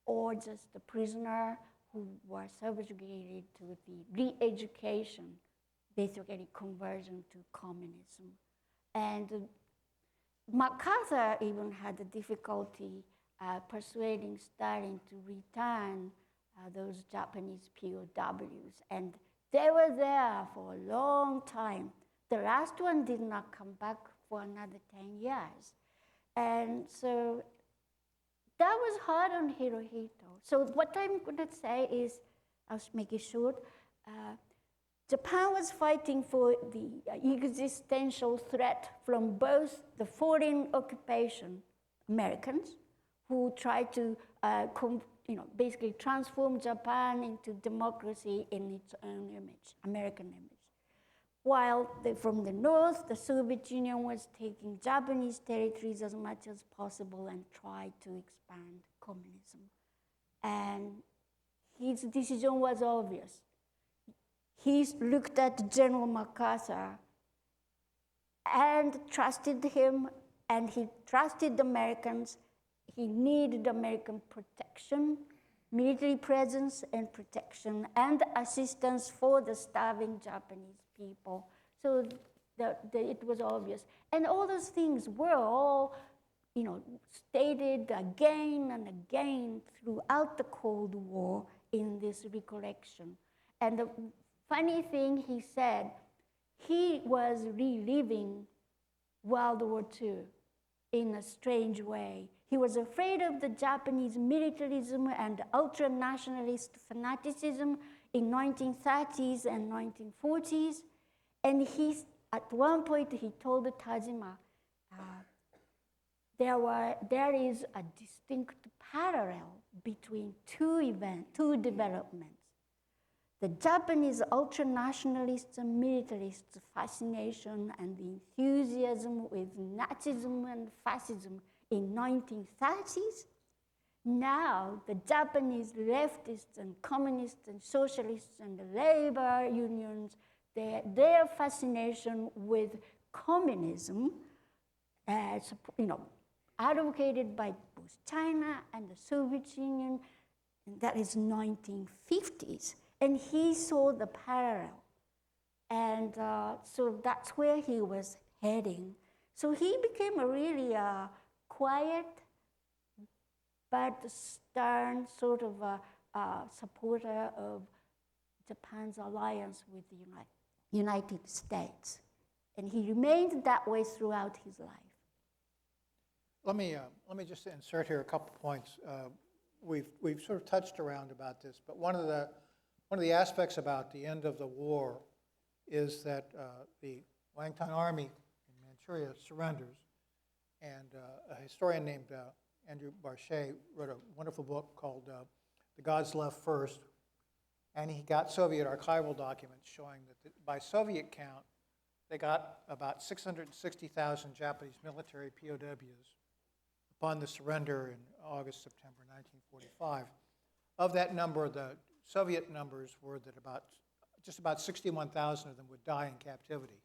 or just a prisoner who were subjugated to the re-education, basically conversion to communism. And MacArthur even had a difficulty persuading Stalin to return those Japanese POWs. And they were there for a long time. The last one did not come back for another 10 years. And so that was hard on Hirohito. So what I'm going to say is, I'll make it short, Japan was fighting for the existential threat from both the foreign occupation, Americans who tried to basically transform Japan into democracy in its own image, American image. While from the north, the Soviet Union was taking Japanese territories as much as possible and tried to expand communism. And his decision was obvious. He looked at General MacArthur and trusted him, and he trusted the Americans. He needed American protection, military presence and protection, and assistance for the starving Japanese people. So it was obvious. And all those things were all stated again and again throughout the Cold War in this recollection. And the funny thing he said, he was reliving World War II in a strange way. He was afraid of the Japanese militarism and ultra-nationalist fanaticism in 1930s and 1940s. And at one point, he told Tajima, there is a distinct parallel between two developments. The Japanese ultra-nationalists and militarists' fascination and the enthusiasm with Nazism and fascism in 1930s. Now, the Japanese leftists and communists and socialists and the labor unions, their fascination with communism, advocated by both China and the Soviet Union, and that is 1950s. And he saw the parallel. And so that's where he was heading. So he became a really quiet but stern sort of supporter of Japan's alliance with the United States. And he remained that way throughout his life. Let me just insert here a couple points. We've sort of touched around about this, but one of the aspects about the end of the war is that the Wangtang Army in Manchuria surrenders, and a historian named Andrew Barchet wrote a wonderful book called The Gods Left First, and he got Soviet archival documents showing that by Soviet count, they got about 660,000 Japanese military POWs upon the surrender in August, September 1945. Of that number, the Soviet numbers were that just about 61,000 of them would die in captivity.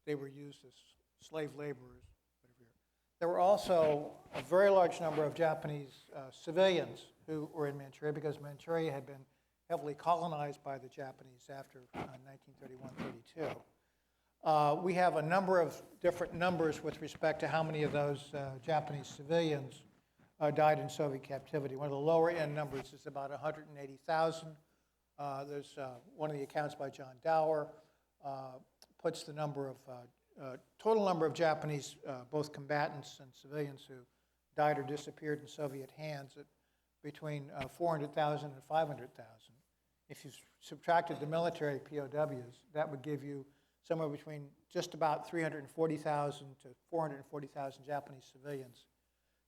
They were used as slave laborers. There were also a very large number of Japanese civilians who were in Manchuria because Manchuria had been heavily colonized by the Japanese after 1931-32. We have a number of different numbers with respect to how many of those Japanese civilians died in Soviet captivity. One of the lower end numbers is about 180,000. There's one of the accounts by John Dower puts the number of total number of Japanese both combatants and civilians who died or disappeared in Soviet hands at between 400,000 and 500,000. If you subtracted the military POWs, that would give you somewhere between just about 340,000 to 440,000 Japanese civilians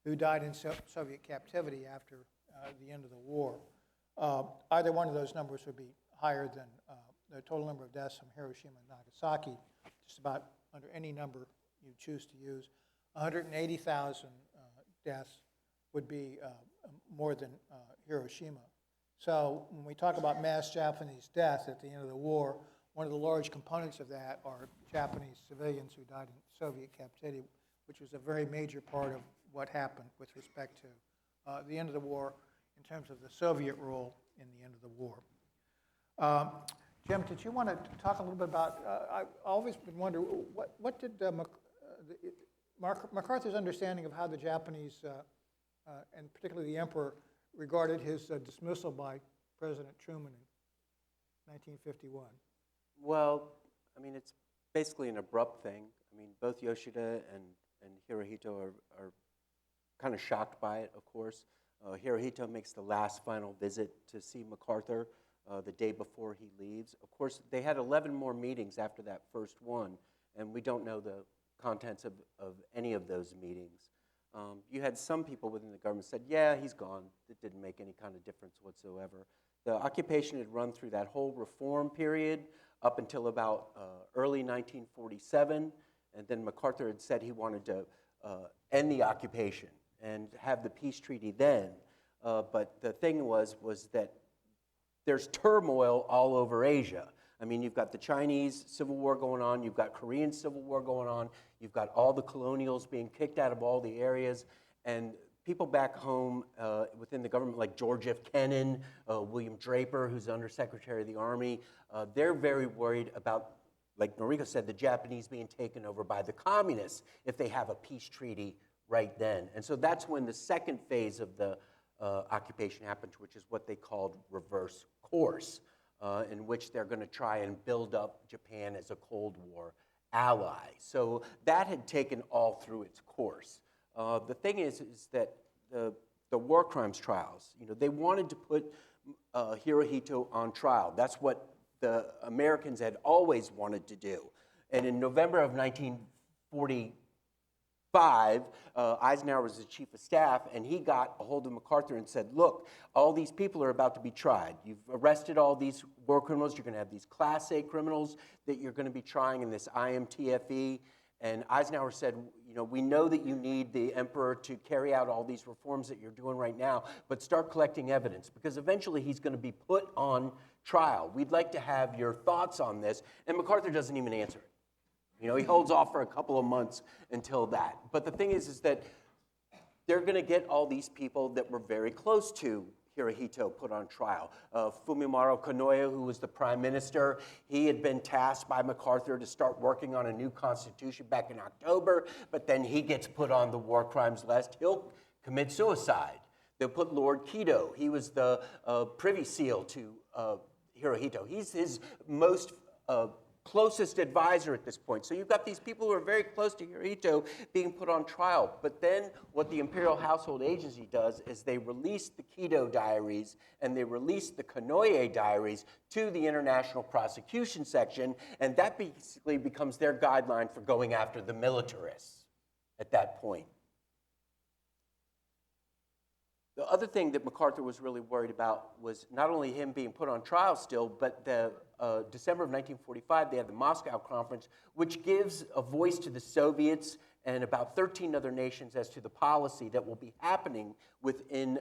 who died in Soviet captivity after the end of the war. Either one of those numbers would be higher than the total number of deaths from Hiroshima and Nagasaki, just about under any number you choose to use. 180,000 deaths would be more than Hiroshima. So when we talk about mass Japanese death at the end of the war, one of the large components of that are Japanese civilians who died in Soviet captivity, which was a very major part of what happened with respect to the end of the war in terms of the Soviet role in the end of the war. Jim, did you want to talk a little bit about, I've always been wondering, what did MacArthur's understanding of how the Japanese, and particularly the emperor, regarded his dismissal by President Truman in 1951? Well, I mean, it's basically an abrupt thing. I mean, both Yoshida and Hirohito are kind of shocked by it, of course. Hirohito makes the last final visit to see MacArthur the day before he leaves. Of course, they had 11 more meetings after that first one, and we don't know the contents of any of those meetings. You had some people within the government said, yeah, he's gone. It didn't make any kind of difference whatsoever. The occupation had run through that whole reform period up until about early 1947, and then MacArthur had said he wanted to end the occupation and have the peace treaty then. But the thing was that there's turmoil all over Asia. I mean, you've got the Chinese Civil War going on, you've got Korean Civil War going on, you've got all the colonials being kicked out of all the areas, and people back home within the government, like George F. Kennan, William Draper, who's Undersecretary of the Army, they're very worried about, like Noriko said, the Japanese being taken over by the communists if they have a peace treaty right then. And so that's when the second phase of the occupation happened, which is what they called reverse course, in which they're going to try and build up Japan as a Cold War ally. So that had taken all through its course. The thing is that the war crimes trials, they wanted to put Hirohito on trial. That's what the Americans had always wanted to do. And in November of 1945, Eisenhower was the chief of staff, and he got a hold of MacArthur and said, look, all these people are about to be tried. You've arrested all these war criminals. You're going to have these Class A criminals that you're going to be trying in this IMTFE. And Eisenhower said, we know that you need the emperor to carry out all these reforms that you're doing right now, but start collecting evidence, because eventually he's going to be put on trial. We'd like to have your thoughts on this. And MacArthur doesn't even answer it. He holds off for a couple of months until that. But the thing is that they're going to get all these people that were very close to Hirohito put on trial. Fumimaro Konoye, who was the prime minister, he had been tasked by MacArthur to start working on a new constitution back in October, but then he gets put on the war crimes list. He'll commit suicide. They'll put Lord Kido. He was the privy seal to Hirohito. He's his most closest advisor at this point. So you've got these people who are very close to Hirohito being put on trial. But then what the Imperial Household Agency does is they release the Kido diaries and they release the Konoye diaries to the International Prosecution Section, and that basically becomes their guideline for going after the militarists at that point. The other thing that MacArthur was really worried about was not only him being put on trial still, but the December of 1945, they had the Moscow Conference, which gives a voice to the Soviets and about 13 other nations as to the policy that will be happening within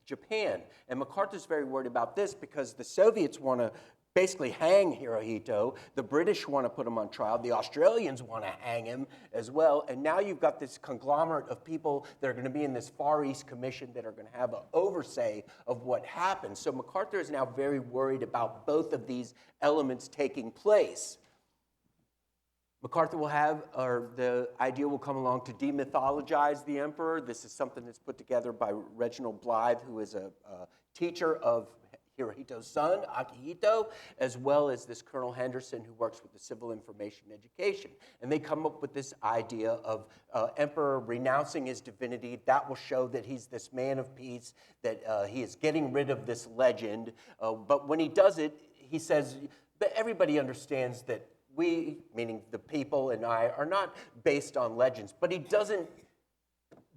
Japan. And MacArthur's very worried about this because the Soviets want to basically hang Hirohito. The British want to put him on trial. The Australians want to hang him as well. And now you've got this conglomerate of people that are going to be in this Far East Commission that are going to have an oversight of what happens. So MacArthur is now very worried about both of these elements taking place. MacArthur will have, or the idea will come along to demythologize the emperor. This is something that's put together by Reginald Blythe, who is a teacher of Hirohito's son, Akihito, as well as this Colonel Henderson who works with the Civil Information Education. And they come up with this idea of emperor renouncing his divinity. That will show that he's this man of peace, that he is getting rid of this legend. But when he does it, he says that everybody understands that we, meaning the people and I, are not based on legends. But he doesn't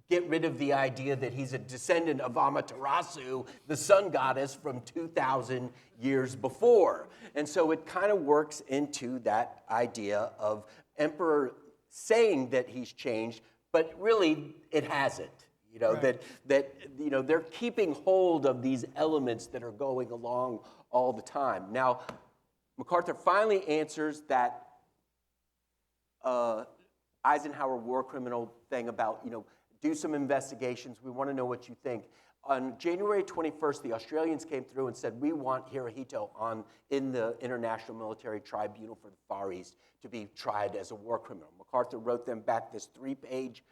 get rid of the idea that he's a descendant of Amaterasu, the sun goddess from 2,000 years before. And so it kind of works into that idea of emperor saying that he's changed, but really it hasn't. Right. that they're keeping hold of these elements that are going along all the time. Now, MacArthur finally answers that Eisenhower war criminal thing about, do some investigations. We want to know what you think. On January 21st, the Australians came through and said, we want Hirohito in the International Military Tribunal for the Far East to be tried as a war criminal. MacArthur wrote them back this 3-page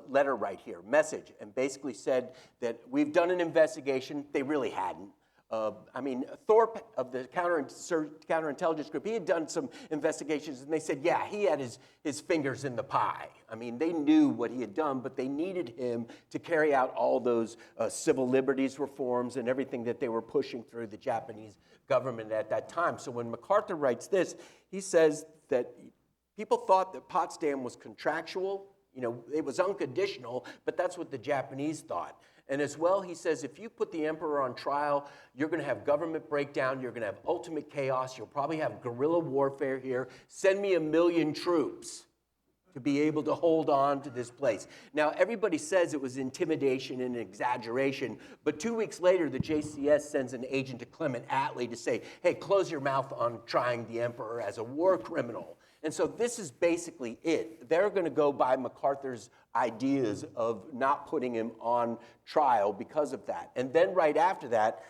letter right here, message, and basically said that we've done an investigation. They really hadn't. Thorpe of the counterintelligence group, he had done some investigations, and they said, yeah, he had his fingers in the pie. They knew what he had done, but they needed him to carry out all those civil liberties reforms and everything that they were pushing through the Japanese government at that time. So when MacArthur writes this, he says that people thought that Potsdam was contractual, You know, it was unconditional, but that's what the Japanese thought. And as well, he says, if you put the emperor on trial, you're going to have government breakdown, you're going to have ultimate chaos, you'll probably have guerrilla warfare here. Send me 1 million troops to be able to hold on to this place. Now, everybody says it was intimidation and exaggeration, but 2 weeks later, the JCS sends an agent to Clement Attlee to say, hey, close your mouth on trying the emperor as a war criminal. And so this is basically it. They're going to go by MacArthur's ideas of not putting him on trial because of that. And then right after that,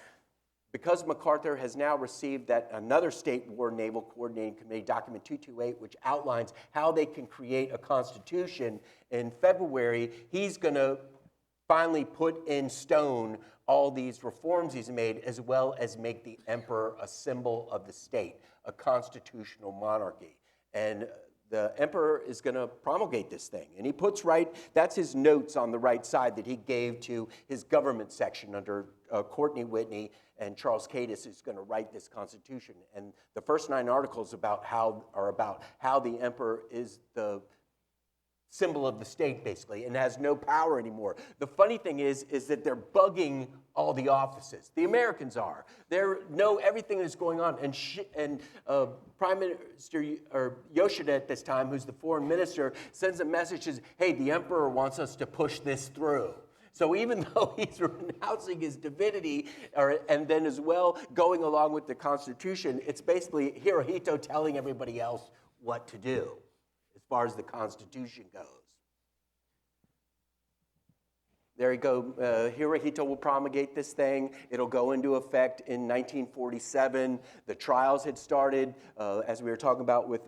because MacArthur has now received that another State War Naval Coordinating Committee, document 228, which outlines how they can create a constitution, in February, he's going to finally put in stone all these reforms he's made, as well as make the emperor a symbol of the state, a constitutional monarchy. And the emperor is going to promulgate this thing. And he puts that's his notes on the right side that he gave to his government section under Courtney Whitney, and Charles Cadis is going to write this constitution. And the first 9 articles are about how the emperor is the symbol of the state, basically, and has no power anymore. The funny thing is that they're bugging all the offices. The Americans are. They know everything that's going on. And Prime Minister Yoshida at this time, who's the foreign minister, sends a message that says, hey, the emperor wants us to push this through. So even though he's renouncing his divinity, and then as well going along with the Constitution, it's basically Hirohito telling everybody else what to do as far as the Constitution goes. There you go. Hirohito will promulgate this thing. It'll go into effect in 1947. The trials had started, as we were talking about with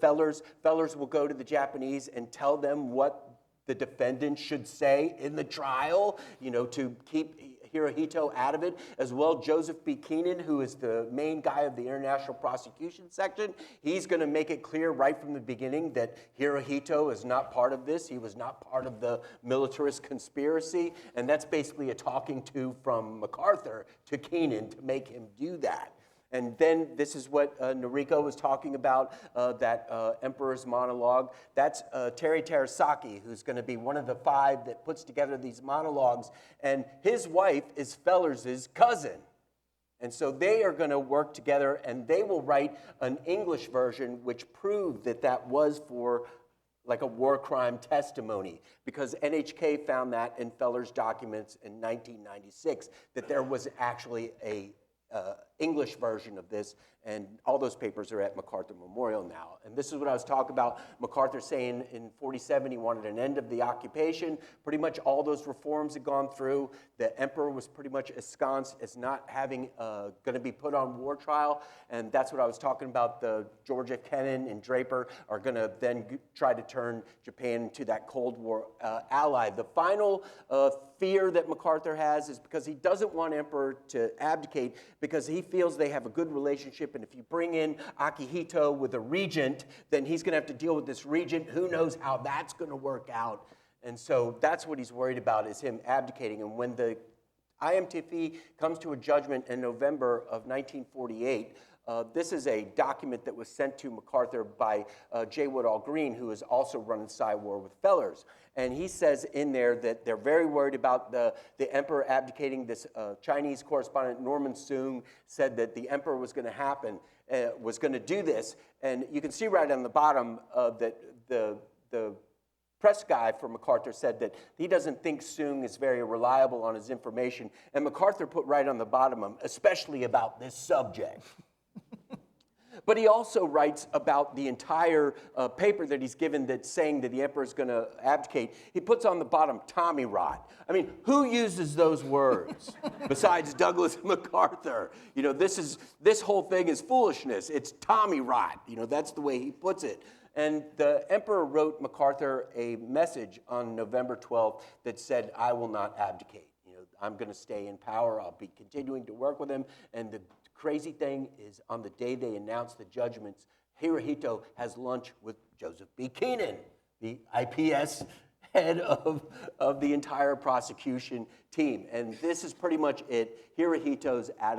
Fellers. Fellers will go to the Japanese and tell them what the defendant should say in the trial, to keep Hirohito out of it. As well, Joseph B. Keenan, who is the main guy of the International Prosecution Section, he's going to make it clear right from the beginning that Hirohito is not part of this. He was not part of the militarist conspiracy. And that's basically a talking to from MacArthur to Keenan to make him do that. And then this is what Noriko was talking about, that Emperor's Monologue. That's Terry Terasaki, who's going to be one of the 5 that puts together these monologues. And his wife is Fellers' cousin. And so they are going to work together, and they will write an English version which proved that that was for like a war crime testimony, because NHK found that in Fellers' documents in 1996, that there was actually a English version of this, and all those papers are at MacArthur Memorial now. And this is what I was talking about. MacArthur saying in 47 he wanted an end of the occupation. Pretty much all those reforms had gone through. The emperor was pretty much ensconced as not having going to be put on war trial, and that's what I was talking about. The Georgia Kennan and Draper are going to then try to turn Japan into that Cold War ally. The final fear that MacArthur has is because he doesn't want emperor to abdicate, because he feels they have a good relationship, and if you bring in Akihito with a regent, then he's going to have to deal with this regent. Who knows how that's going to work out? And so that's what he's worried about, is him abdicating. And when the IMTF comes to a judgment in November of 1948, this is a document that was sent to MacArthur by J. Woodall Green, who is also running Psy-War with Fellers. And he says in there that they're very worried about the emperor abdicating. This Chinese correspondent, Norman Soong, said that the emperor was going to do this. And you can see right on the bottom that the press guy for MacArthur said that he doesn't think Soong is very reliable on his information. And MacArthur put right on the bottom, especially about this subject. But he also writes about the entire paper that he's given that's saying that the emperor is going to abdicate. He puts on the bottom, Tommy rot. I mean, who uses those words besides Douglas MacArthur? This whole thing is foolishness. It's Tommy rot. That's the way he puts it. And the emperor wrote MacArthur a message on November 12th that said, I will not abdicate. I'm going to stay in power. I'll be continuing to work with him. And the crazy thing is, on the day they announced the judgments, Hirohito has lunch with Joseph B. Keenan, the IPS head of the entire prosecution team. And this is pretty much it. Hirohito's out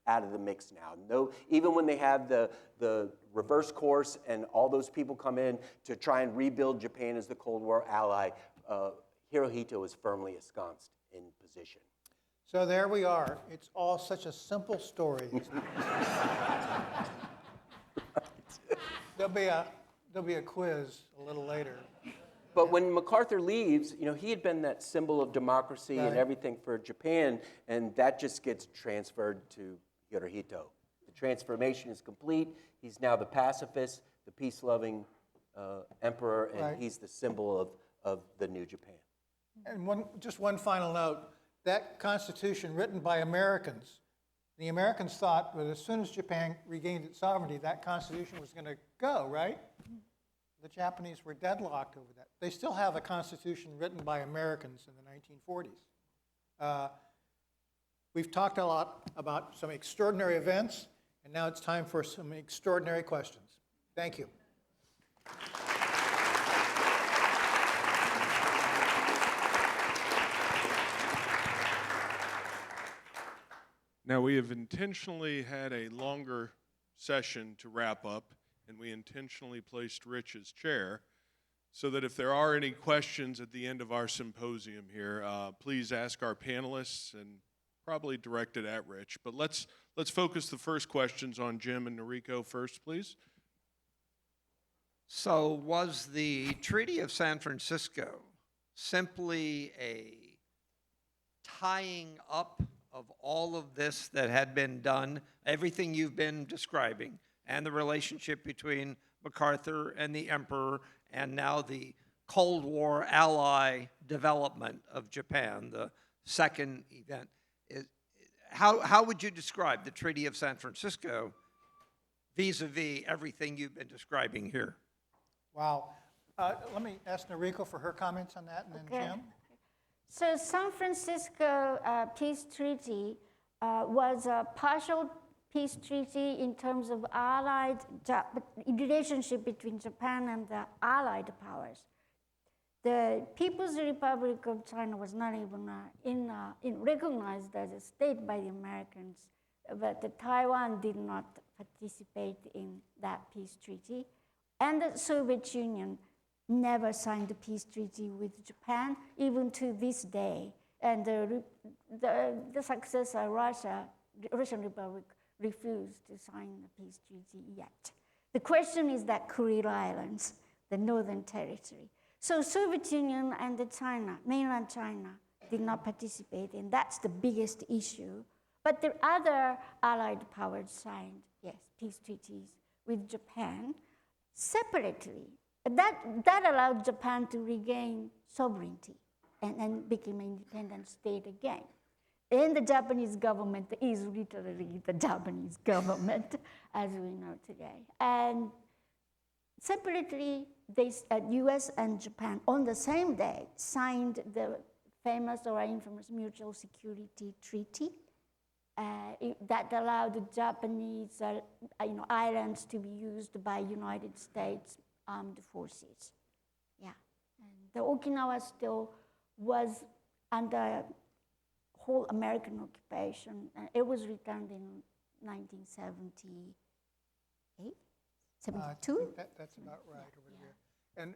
out of the mix now. No, even when they have the reverse course and all those people come in to try and rebuild Japan as the Cold War ally, Hirohito is firmly ensconced in position. So there we are. It's all such a simple story. There'll be a quiz a little later. But when MacArthur leaves, he had been that symbol of democracy and everything for Japan, and that just gets transferred to Hirohito. The transformation is complete. He's now the pacifist, the peace-loving emperor, and he's the symbol of the new Japan. And just one final note, that constitution written by Americans, the Americans thought that as soon as Japan regained its sovereignty, that constitution was going to go, right? The Japanese were deadlocked over that. They still have a constitution written by Americans in the 1940s. We've talked a lot about some extraordinary events, and now it's time for some extraordinary questions. Thank you. Now, we have intentionally had a longer session to wrap up, and we intentionally placed Rich's chair so that if there are any questions at the end of our symposium here, please ask our panelists and probably direct it at Rich. But let's focus the first questions on Jim and Noriko first, please. So was the Treaty of San Francisco simply a tying up of all of this that had been done, everything you've been describing, and the relationship between MacArthur and the emperor, and now the Cold War ally development of Japan, the second event? How would you describe the Treaty of San Francisco vis-a-vis everything you've been describing here? Wow. Let me ask Noriko for her comments on that, and then Jim. So San Francisco Peace Treaty was a partial peace treaty in terms of relationship between Japan and the Allied powers. The People's Republic of China was not even recognized as a state by the Americans, but the Taiwan did not participate in that peace treaty. And the Soviet Union never signed a peace treaty with Japan, even to this day. And the successor, Russian Republic, refused to sign the peace treaty yet. The question is that Kuril Islands, the Northern Territory. So Soviet Union and China, mainland China, did not participate, and that's the biggest issue. But the other allied powers signed, yes, peace treaties with Japan separately. That allowed Japan to regain sovereignty and become an independent state again. And the Japanese government is literally the Japanese government, as we know today. And separately, US and Japan, on the same day, signed the famous or infamous Mutual Security Treaty that allowed the Japanese islands to be used by United States armed forces. Yeah, and the Okinawa still was under whole American occupation. It was returned in 1978, 72? That's about right over here. And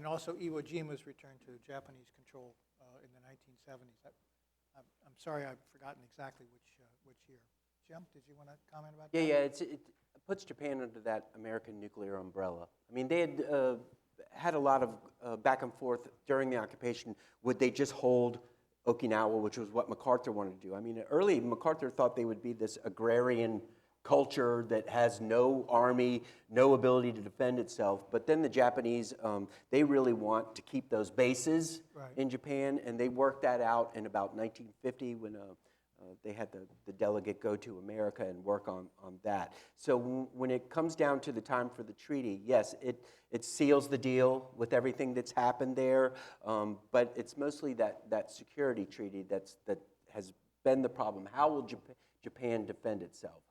also Iwo Jima was returned to Japanese control in the 1970s. I'm sorry, I've forgotten exactly which year. Jim, did you want to comment about that? Yeah, it puts Japan under that American nuclear umbrella. I mean, they had had a lot of back and forth during the occupation. Would they just hold Okinawa, which was what MacArthur wanted to do? I mean, early MacArthur thought they would be this agrarian culture that has no army, no ability to defend itself. But then the Japanese, they really want to keep those bases in Japan, and they worked that out in about 1950 when they had the delegate go to America and work on that. So when it comes down to the time for the treaty, yes, it seals the deal with everything that's happened there, but it's mostly that security treaty that has been the problem. How will Japan defend itself?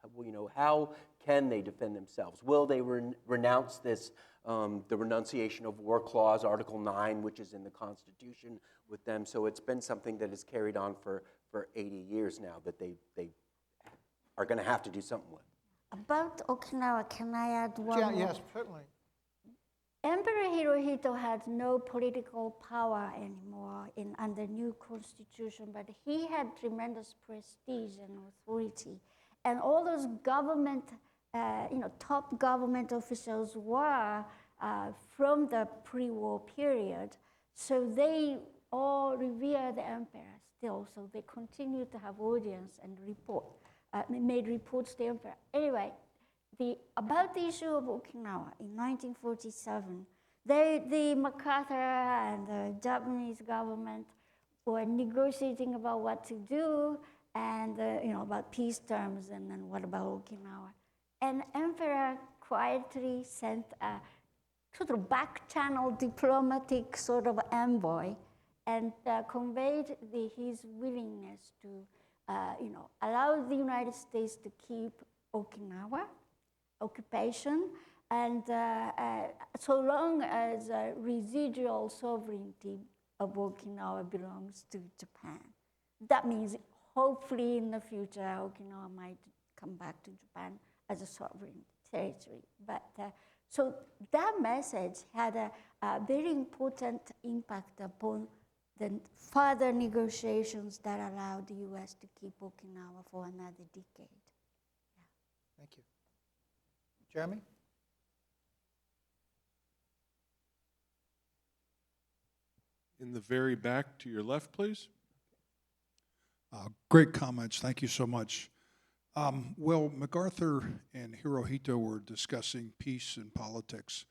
How can they defend themselves? Will they renounce this, the renunciation of war clause, Article 9, which is in the Constitution with them? So it's been something that is carried on for 80 years now, that they are going to have to do something with. About Okinawa, can I add one Yeah, more? yes, certainly. Emperor Hirohito had no political power anymore under new constitution, but he had tremendous prestige and authority. And all those government, top government officials were from the pre-war period. So they all revere the emperor still. So they continue to have audience and made reports to the emperor. Anyway, about the issue of Okinawa in 1947, the MacArthur and the Japanese government were negotiating about what to do and about peace terms and then what about Okinawa. And emperor quietly sent a sort of back-channel diplomatic sort of envoy and conveyed his willingness to allow the United States to keep Okinawa occupation, and so long as residual sovereignty of Okinawa belongs to Japan. That means hopefully in the future Okinawa might come back to Japan as a sovereign territory. But so that message had a very important impact upon the further negotiations that allowed the US to keep Okinawa for another decade. Thank you. Jeremy? In the very back to your left, please. Great comments. Thank you so much. Well, MacArthur and Hirohito were discussing peace and politics.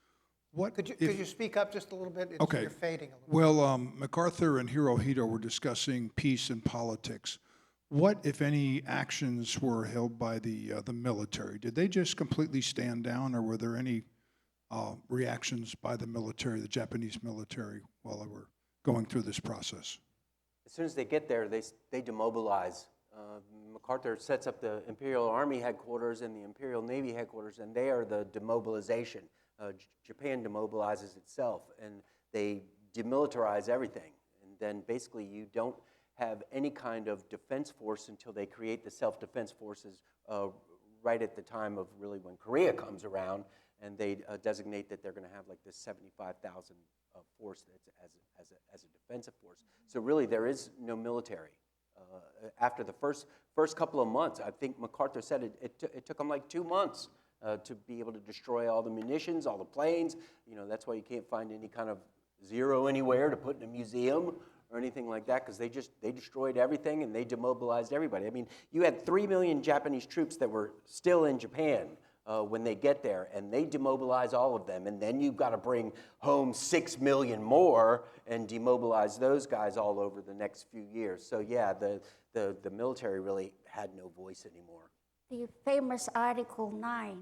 What Could you if- speak up just a little bit? Okay. You're fading a little Well, MacArthur and Hirohito were discussing peace and politics. What, if any, actions were held by the military? Did they just completely stand down, or were there any reactions by the military, the Japanese military, while they were going through this process? As soon as they get there, they demobilize. MacArthur sets up the Imperial Army headquarters and the Imperial Navy headquarters, and they are the demobilization. Japan demobilizes itself, and they demilitarize everything. And then basically you don't have any kind of defense force until they create the self-defense forces right at the time of really when Korea comes around, and they designate that they're going to have like this 75,000 force that's as a defensive force. So really there is no military. After the first couple of months, I think MacArthur said it took them like 2 months to be able to destroy all the munitions, all the planes. That's why you can't find any kind of Zero anywhere to put in a museum or anything like that, because they destroyed everything and they demobilized everybody. I mean, you had 3 million Japanese troops that were still in Japan when they get there, and they demobilize all of them, and then you've got to bring home 6 million more and demobilize those guys all over the next few years. So yeah, the military really had no voice anymore. The famous Article 9,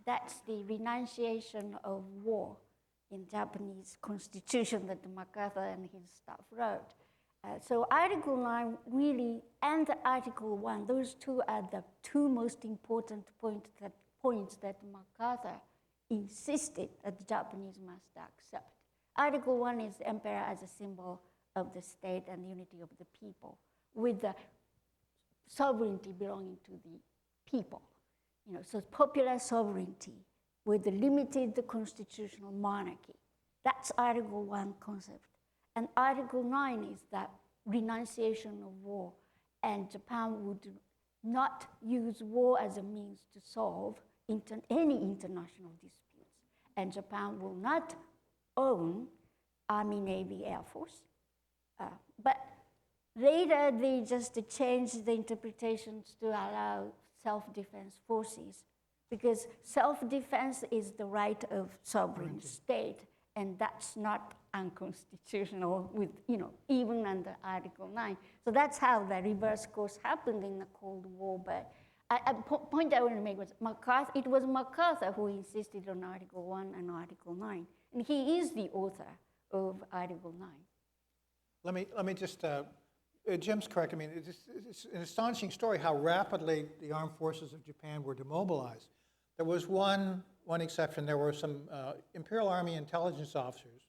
that's the renunciation of war in Japanese constitution that MacArthur and his staff wrote. So Article 9 really, and Article 1, those two are the two most important points that MacArthur insisted that the Japanese must accept. Article 1 is emperor as a symbol of the state and unity of the people, with the sovereignty belonging to the people. So popular sovereignty with the limited constitutional monarchy. That's Article 1 concept. And Article 9 is that renunciation of war, and Japan would not use war as a means to solve any international disputes. And Japan will not own Army, Navy, Air Force. But later, they just changed the interpretations to allow self-defense forces, because self-defense is the right of sovereign state, and that's not unconstitutional with, even under Article 9. So that's how the reverse course happened in the Cold War. But point I want to make was it was MacArthur who insisted on Article 1 and Article 9, and he is the author of Article 9. Let me just, Jim's correct. I mean, it's an astonishing story how rapidly the armed forces of Japan were demobilized. There was one exception. There were some Imperial Army intelligence officers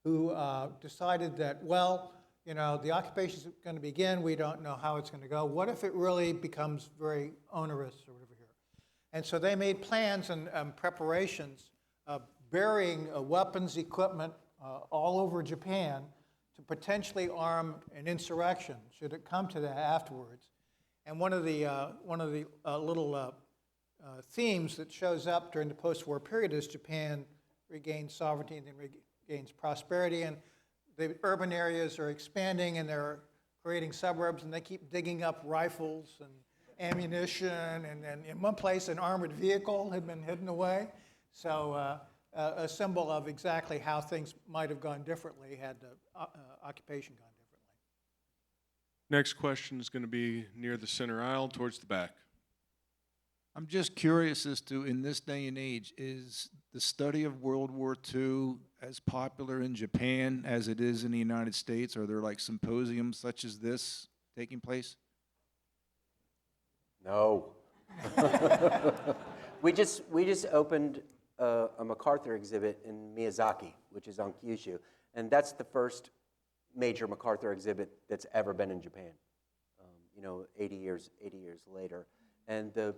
who decided that, well, the occupation's going to begin, we don't know how it's going to go. What if it really becomes very onerous or whatever here? And so they made plans and preparations burying weapons, equipment all over Japan to potentially arm an insurrection, should it come to that afterwards. And one of the little themes that shows up during the post-war period is Japan regains sovereignty and then regains prosperity, and the urban areas are expanding and they're creating suburbs, and they keep digging up rifles and ammunition, and then in one place an armored vehicle had been hidden away. So a symbol of exactly how things might have gone differently had the occupation gone differently. Next question is going to be near the center aisle towards the back. I'm just curious as to, in this day and age, is the study of World War II as popular in Japan as it is in the United States? Are there like symposiums such as this taking place? No. we just opened a MacArthur exhibit in Miyazaki, which is on Kyushu, and that's the first major MacArthur exhibit that's ever been in Japan. 80 years later, and the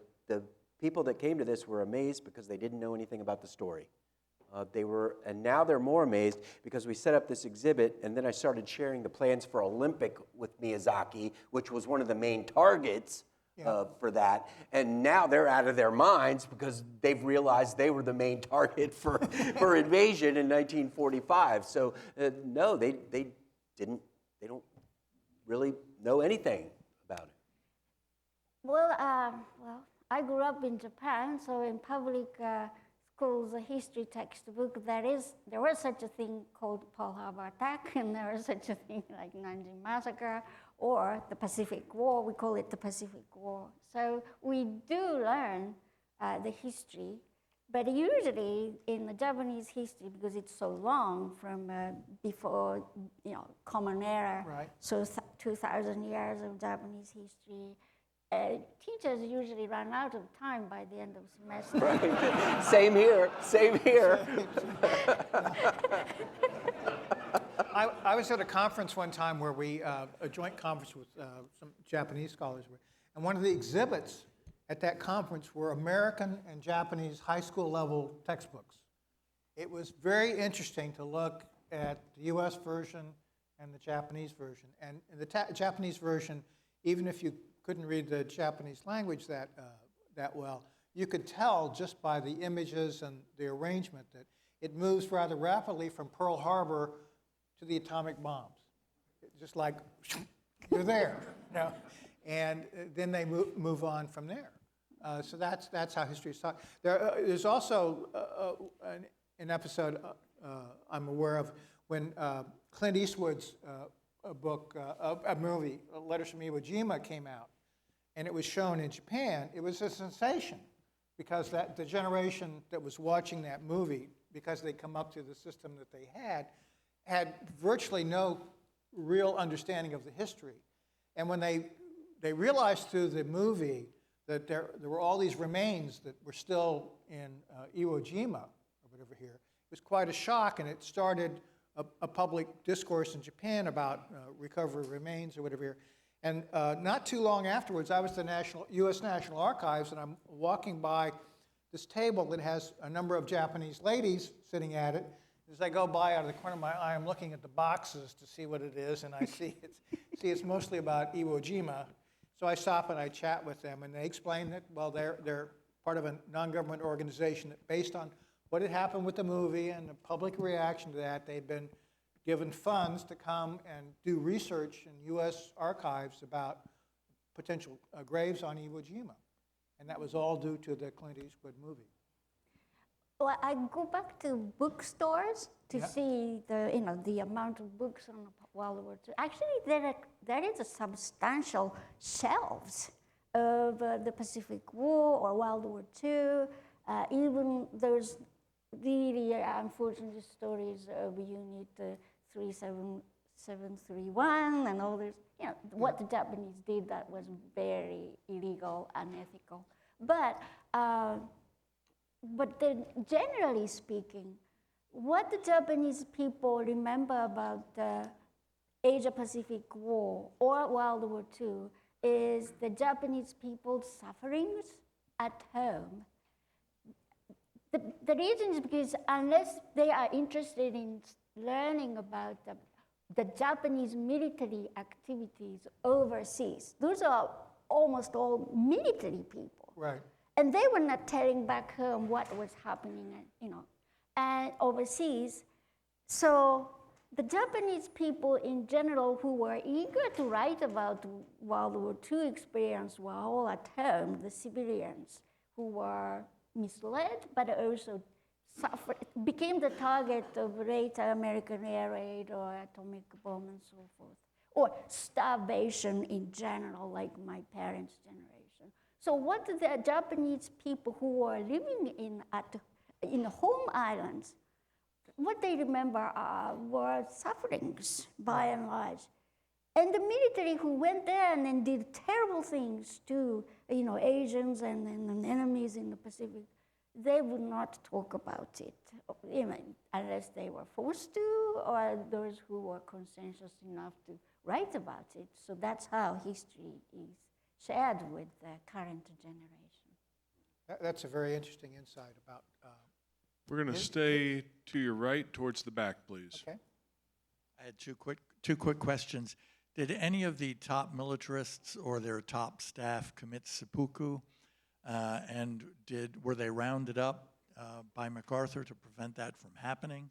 people that came to this were amazed because they didn't know anything about the story. And now they're more amazed because we set up this exhibit, and then I started sharing the plans for Olympic with Miyazaki, which was one of the main targets for that. And now they're out of their minds because they've realized they were the main target for invasion in 1945. So no, they don't really know anything about it. Well, I grew up in Japan, so in public schools, a history textbook, there was such a thing called Pearl Harbor attack, and there was such a thing like Nanjing Massacre, or the Pacific War. We call it the Pacific War. So we do learn the history, but usually in the Japanese history, because it's so long from before, Common Era, Right. so 2,000 years of Japanese history, teachers usually run out of time by the end of semester. Right. Same here. I was at a conference one time where a joint conference with some Japanese scholars, and one of the exhibits at that conference were American and Japanese high school level textbooks. It was very interesting to look at the US version and the Japanese version. And in the Japanese version, even if you couldn't read the Japanese language that well, you could tell just by the images and the arrangement that it moves rather rapidly from Pearl Harbor to the atomic bombs. Just like, you're there, and then they move on from there. So that's how history is taught. There's also an episode I'm aware of when Clint Eastwood's a movie, Letters from Iwo Jima, came out, and it was shown in Japan. It was a sensation because the generation that was watching that movie, because they come up to the system that they had virtually no real understanding of the history. And when they realized through the movie that there were all these remains that were still in Iwo Jima, or whatever here, it was quite a shock, and it started a public discourse in Japan about recovery of remains or whatever here. And not too long afterwards, I was at the U.S. National Archives, and I'm walking by this table that has a number of Japanese ladies sitting at it. As I go by out of the corner of my eye, I'm looking at the boxes to see what it is, and I see it's mostly about Iwo Jima. So I stop and I chat with them, and they explain that, well, they're part of a non-government organization that, based on what had happened with the movie and the public reaction to that, they'd been given funds to come and do research in U.S. archives about potential graves on Iwo Jima. And that was all due to the Clint Eastwood movie. Well, I go back to bookstores to see the amount of books on World War II. Actually, there is a substantial shelves of the Pacific War or World War II. Even there's really unfortunate stories of Unit 37731 and all this. What the Japanese did that was very illegal, unethical. But then, generally speaking, what the Japanese people remember about Asia-Pacific War or World War II is the Japanese people's sufferings at home. The reason is because unless they are interested in learning about the Japanese military activities overseas, those are almost all military people. Right. And they were not telling back home what was happening, and overseas. So the Japanese people in general who were eager to write about World War II experience were all at home, the civilians who were misled, but also became the target of later American air raid or atomic bomb and so forth, or starvation in general, like my parents' generation. So what the Japanese people who were living in home islands, what they remember were sufferings by and large. And the military who went there and then did terrible things to Asians and enemies in the Pacific, they would not talk about it, unless they were forced to, or those who were conscientious enough to write about it. So that's how history is shared with the current generation. That's a very interesting insight about. We're going to stay to your right towards the back, please. Okay. I had two quick questions. Did any of the top militarists or their top staff commit seppuku? And were they rounded up by MacArthur to prevent that from happening?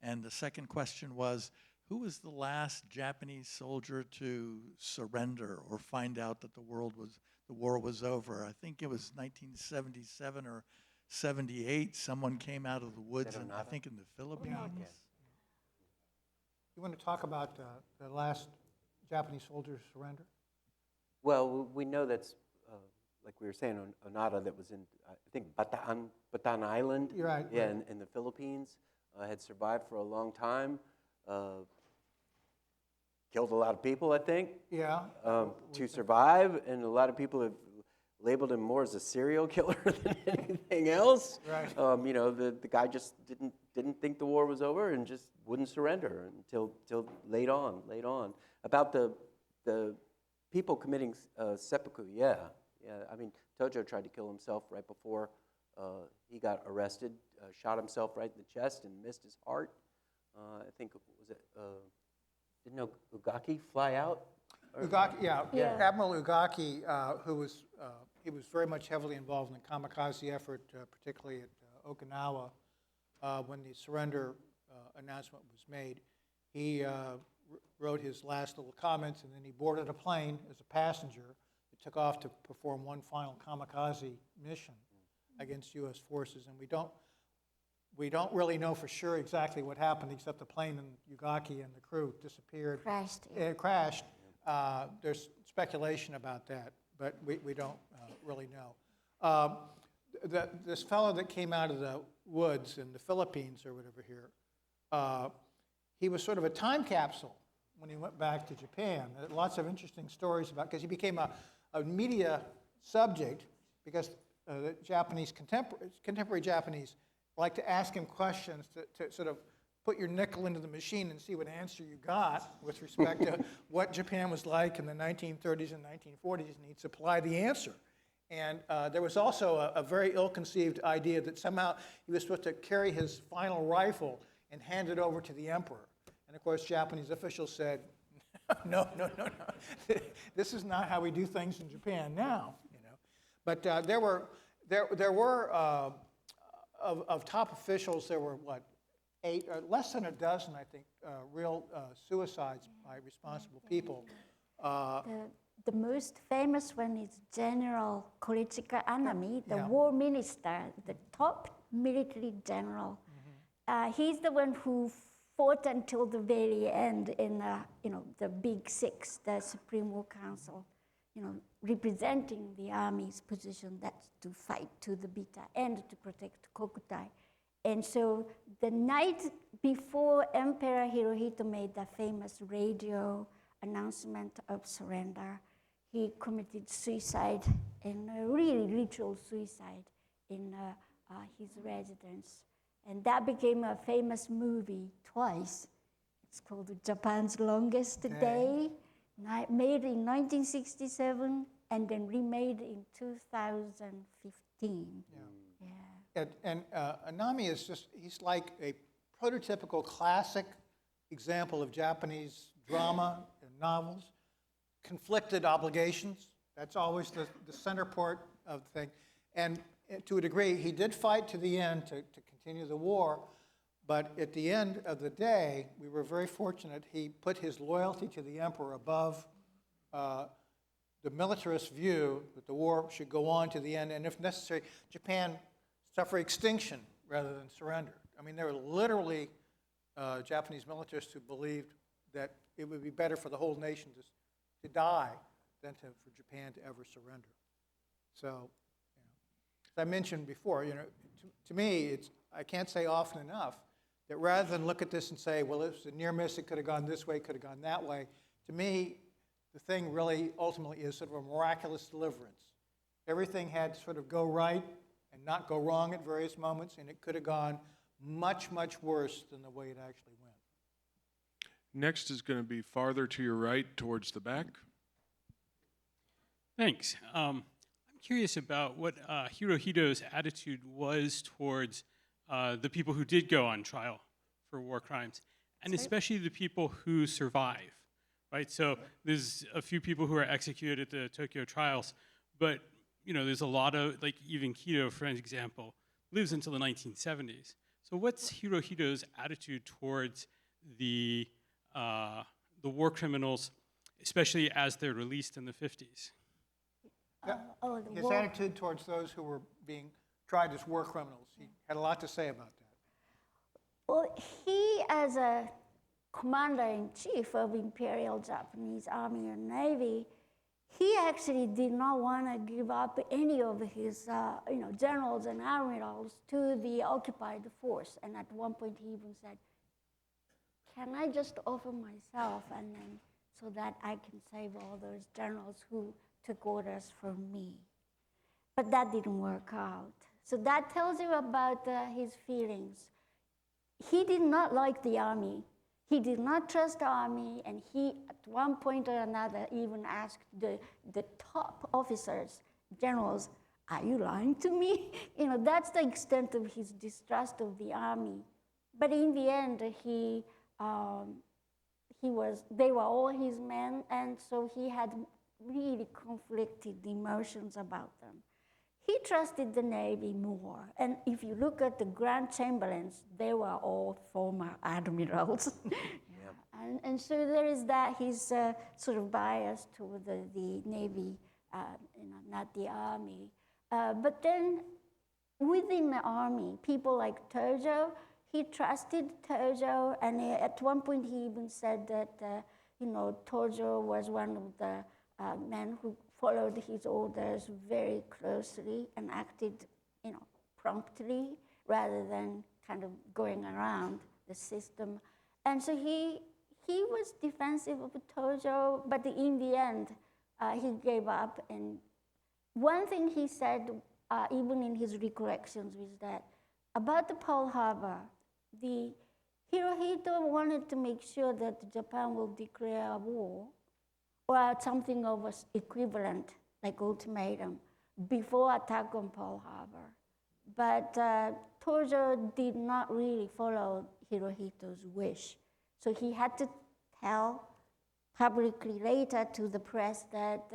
And the second question was, who was the last Japanese soldier to surrender or find out that the war was over? I think it was 1977 or 78. Someone came out of the woods, I think in the Philippines. Yeah. You want to talk about the last Japanese soldier surrender? Well, we know that's, like we were saying, Onada that was in, I think, Bataan Island. You're right. Yeah, in the Philippines, had survived for a long time. Killed a lot of people, I think, Yeah. to survive, and a lot of people have labeled him more as a serial killer than anything else. Right. The guy just didn't think the war was over and just wouldn't surrender until late on. About the people committing seppuku, yeah. I mean, Tojo tried to kill himself right before he got arrested. Shot himself right in the chest and missed his heart. I think didn't Ugaki fly out? Ugaki, yeah. Yeah. Admiral Ugaki, who was he was very much heavily involved in the kamikaze effort, particularly at Okinawa, when the surrender announcement was made. He wrote his last little comments, and then he boarded a plane as a passenger that took off to perform one final kamikaze mission against U.S. forces. And we don't really know for sure exactly what happened, except the plane and Ugaki and the crew disappeared. Crashed. It crashed. There's speculation about that, but we don't really know. This fellow that came out of the woods in the Philippines or whatever here, he was sort of a time capsule when he went back to Japan. Lots of interesting stories about, because he became a media subject, because the Japanese, contemporary Japanese like to ask him questions to sort of put your nickel into the machine and see what answer you got with respect to what Japan was like in the 1930s and 1940s, and he'd supply the answer. And there was also a very ill-conceived idea that somehow he was supposed to carry his final rifle and hand it over to the emperor. And of course, Japanese officials said, no. This is not how we do things in Japan now. But there were of top officials, there were, 8, or less than a dozen, I think, real suicides by responsible people. The most famous one is General Korichika Anami, the Yeah. war minister, the top military general. He's the one who fought until the very end in the Big Six, the Supreme War Council, representing the army's position, that's to fight to the bitter end to protect Kokutai. And so the night before Emperor Hirohito made the famous radio announcement of surrender, he committed suicide, and really ritual suicide in his residence. And that became a famous movie twice. It's called Japan's Longest Day, made in 1967 and then remade in 2015. Yeah. And Anami is just, he's like a prototypical classic example of Japanese drama and novels. Conflicted obligations, that's always the center part of the thing. And to a degree, he did fight to the end to continue the war, but at the end of the day, we were very fortunate. He put his loyalty to the emperor above the militarist view that the war should go on to the end, and if necessary, Japan suffer extinction rather than surrender. I mean, there were literally Japanese militarists who believed that it would be better for the whole nation to die than for Japan to ever surrender. So, as I mentioned before, to me, I can't say often enough that rather than look at this and say, well, it was a near miss, it could have gone this way, could have gone that way, to me, the thing really ultimately is sort of a miraculous deliverance. Everything had to sort of go right and not go wrong at various moments, and it could have gone much, much worse than the way it actually went. Next is going to be farther to your right towards the back. Thanks. I'm curious about what Hirohito's attitude was towards the people who did go on trial for war crimes, and especially the people who survive, right? So there's a few people who are executed at the Tokyo trials, but there's a lot of, like even Kido, for example, lives until the 1970s. So what's Hirohito's attitude towards the war criminals, especially as they're released in the 50s? His attitude towards those who were being tried as war criminals, he had a lot to say about that. Well, he, as a commander-in-chief of Imperial Japanese Army and Navy, he actually did not want to give up any of his generals and admirals to the occupied force. And at one point he even said, can I just offer myself and then so that I can save all those generals who took orders from me? But that didn't work out. So that tells you about his feelings. He did not like the army. He did not trust the army, and he, at one point or another, even asked the top officers, generals, are you lying to me? That's the extent of his distrust of the army. But in the end, they were all his men, and so he had really conflicted emotions about them. He trusted the Navy more. And if you look at the Grand Chamberlains, they were all former admirals. And so there is that, he's sort of biased toward the Navy, not the Army. But then within the Army, people like Tojo, he trusted Tojo, and at one point he even said that, Tojo was one of the men who followed his orders very closely and acted, promptly rather than kind of going around the system. And so he was defensive of Tojo, but in the end, he gave up. And one thing he said, even in his recollections, was that about the Pearl Harbor, the Hirohito wanted to make sure that Japan will declare a war or something of an equivalent, like ultimatum, before attack on Pearl Harbor. But Tojo did not really follow Hirohito's wish. So he had to tell publicly later to the press that,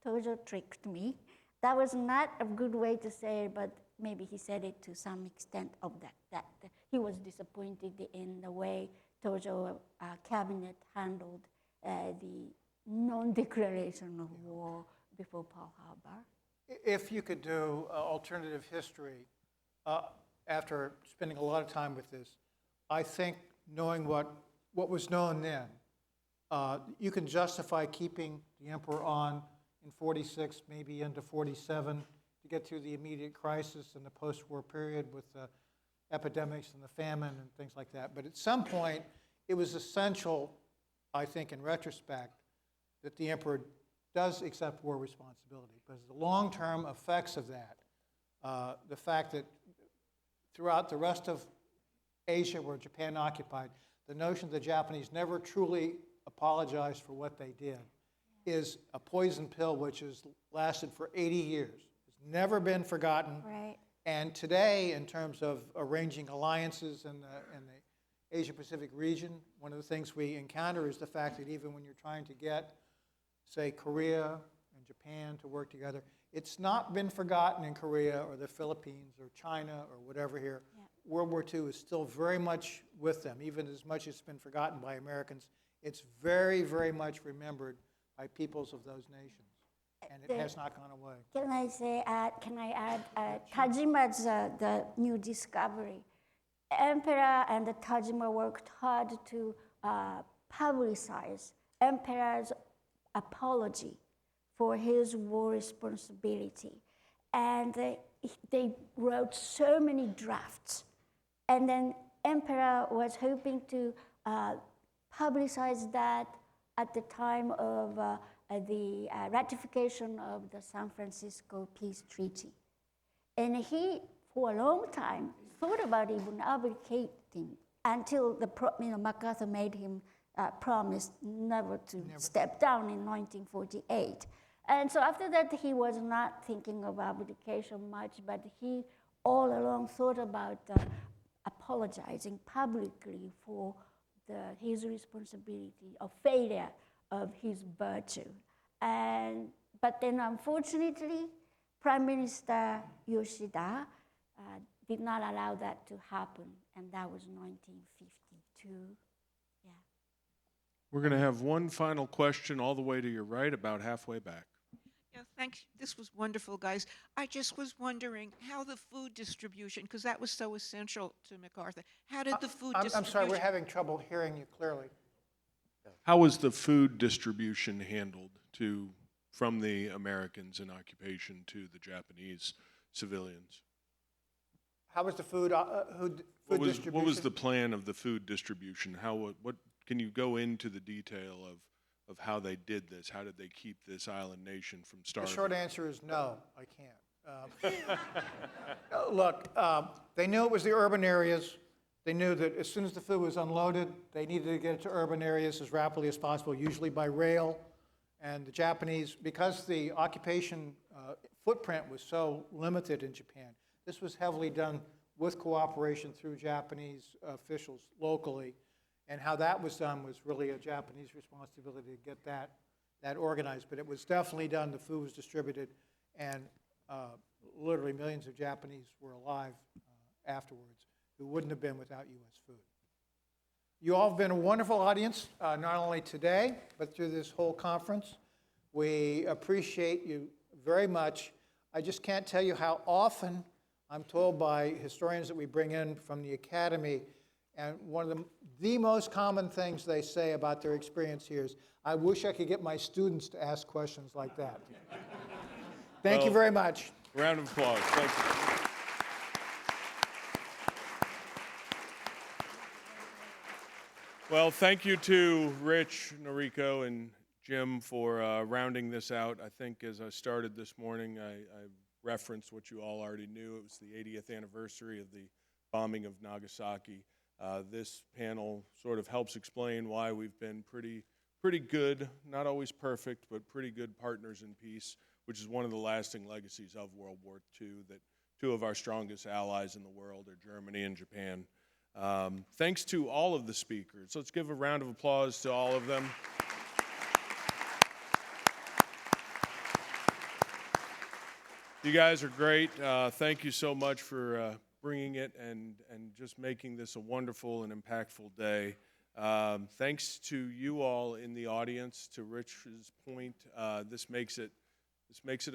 Tojo tricked me. That was not a good way to say it, but maybe he said it to some extent of that he was disappointed in the way Tojo cabinet handled the non-declaration of war before Pearl Harbor. If you could do alternative history, after spending a lot of time with this, I think knowing what was known then, you can justify keeping the emperor on in 46, maybe into 47, to get through the immediate crisis and the post-war period with the epidemics and the famine and things like that. But at some point, it was essential, I think, in retrospect, that the emperor does accept war responsibility, because the long-term effects of that, the fact that throughout the rest of Asia where Japan occupied, the notion the Japanese never truly apologized for what they did is a poison pill which has lasted for 80 years. It's never been forgotten. Right. And today, in terms of arranging alliances in the Asia-Pacific region, one of the things we encounter is the fact that even when you're trying to get, say, Korea and Japan to work together, it's not been forgotten in Korea or the Philippines or China or whatever here. Yeah. World War II is still very much with them, even as much as it's been forgotten by Americans. It's very, very much remembered by peoples of those nations, and it has not gone away. Can I add Tajima's the new discovery? Emperor and the Tajima worked hard to publicize Emperor's apology for his war responsibility. And they wrote so many drafts. And then Emperor was hoping to publicize that at the time of the ratification of the San Francisco Peace Treaty. And he, for a long time, thought about even abdicating until MacArthur made him promise never to step down in 1948. And so after that, he was not thinking of abdication much, but he all along thought about apologizing publicly for his responsibility of failure of his virtue. But then unfortunately, Prime Minister Yoshida did not allow that to happen, and that was 1952. Yeah. We're going to have one final question all the way to your right, about halfway back. Yeah, thanks. This was wonderful, guys. I just was wondering how the food distribution, because that was so essential to MacArthur. How did the food distribution? I'm sorry, we're having trouble hearing you clearly. How was the food distribution handled from the Americans in occupation to the Japanese civilians? How was the food distribution? What was the plan of the food distribution? What can you go into the detail of how they did this? How did they keep this island nation from starving? The short answer is no, I can't. Look, they knew it was the urban areas. They knew that as soon as the food was unloaded, they needed to get it to urban areas as rapidly as possible, usually by rail. And the Japanese, because the occupation footprint was so limited in Japan, this was heavily done with cooperation through Japanese officials locally. And how that was done was really a Japanese responsibility to get that organized. But it was definitely done, the food was distributed, and literally millions of Japanese were alive afterwards who wouldn't have been without U.S. food. You all have been a wonderful audience, not only today, but through this whole conference. We appreciate you very much. I just can't tell you how often I'm told by historians that we bring in from the academy, and one of the most common things they say about their experience here is, I wish I could get my students to ask questions like that. Thank you very much. Round of applause. Thank you. Well, thank you to Rich, Noriko, and Jim for rounding this out. I think as I started this morning, I referenced what you all already knew. It was the 80th anniversary of the bombing of Nagasaki. This panel sort of helps explain why we've been pretty good, not always perfect, but pretty good partners in peace, which is one of the lasting legacies of World War II, that two of our strongest allies in the world are Germany and Japan. Thanks to all of the speakers. Let's give a round of applause to all of them. You guys are great. Thank you so much for bringing it and just making this a wonderful and impactful day. Thanks to you all in the audience. To Rich's point, this makes it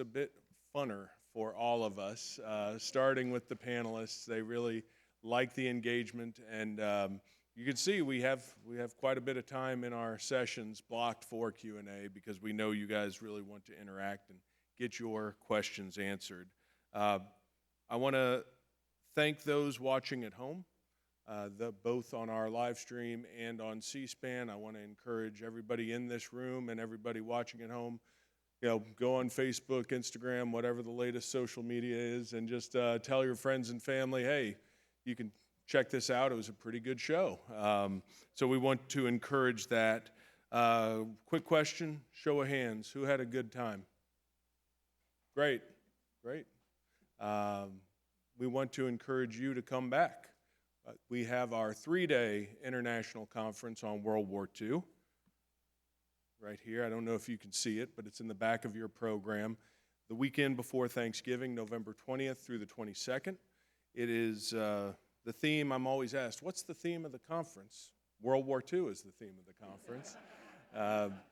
a bit funner for all of us, starting with the panelists. They really like the engagement, and you can see we have quite a bit of time in our sessions blocked for Q&A because we know you guys really want to interact and get your questions answered. I want to thank those watching at home, both on our live stream and on C-SPAN. I want to encourage everybody in this room and everybody watching at home, go on Facebook, Instagram, whatever the latest social media is, and just tell your friends and family, hey, you can check this out. It was a pretty good show. So we want to encourage that. Quick question, show of hands. Who had a good time? Great, great. We want to encourage you to come back. We have our 3-day international conference on World War II right here. I don't know if you can see it, but it's in the back of your program. The weekend before Thanksgiving, November 20th through the 22nd. It is the theme, I'm always asked, what's the theme of the conference? World War II is the theme of the conference.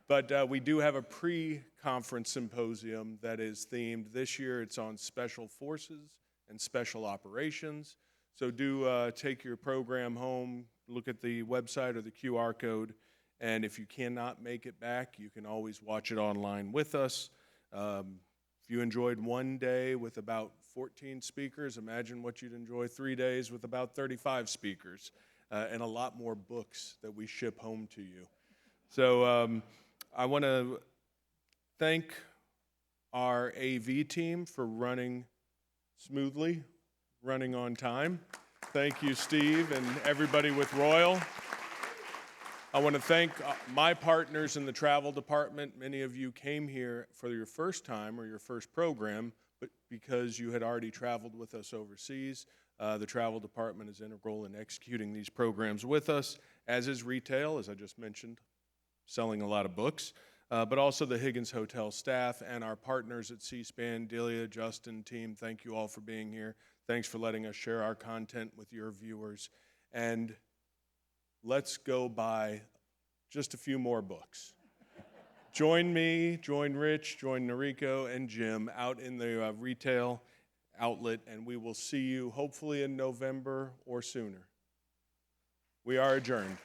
But we do have a pre-conference symposium that is themed. This year it's on special forces and special operations. So do take your program home, look at the website or the QR code, and if you cannot make it back, you can always watch it online with us. If you enjoyed one day with about 14 speakers, imagine what you'd enjoy 3 days with about 35 speakers and a lot more books that we ship home to you. So I want to thank our AV team for running smoothly, running on time. Thank you, Steve, and everybody with Royal. I want to thank my partners in the travel department. Many of you came here for your first time or your first program, but because you had already traveled with us overseas. The travel department is integral in executing these programs with us, as is retail, as I just mentioned, selling a lot of books, but also the Higgins Hotel staff and our partners at C-SPAN, Delia, Justin, team. Thank you all for being here. Thanks for letting us share our content with your viewers. And let's go buy just a few more books. Join me, join Rich, join Noriko and Jim out in the retail outlet, and we will see you hopefully in November or sooner. We are adjourned.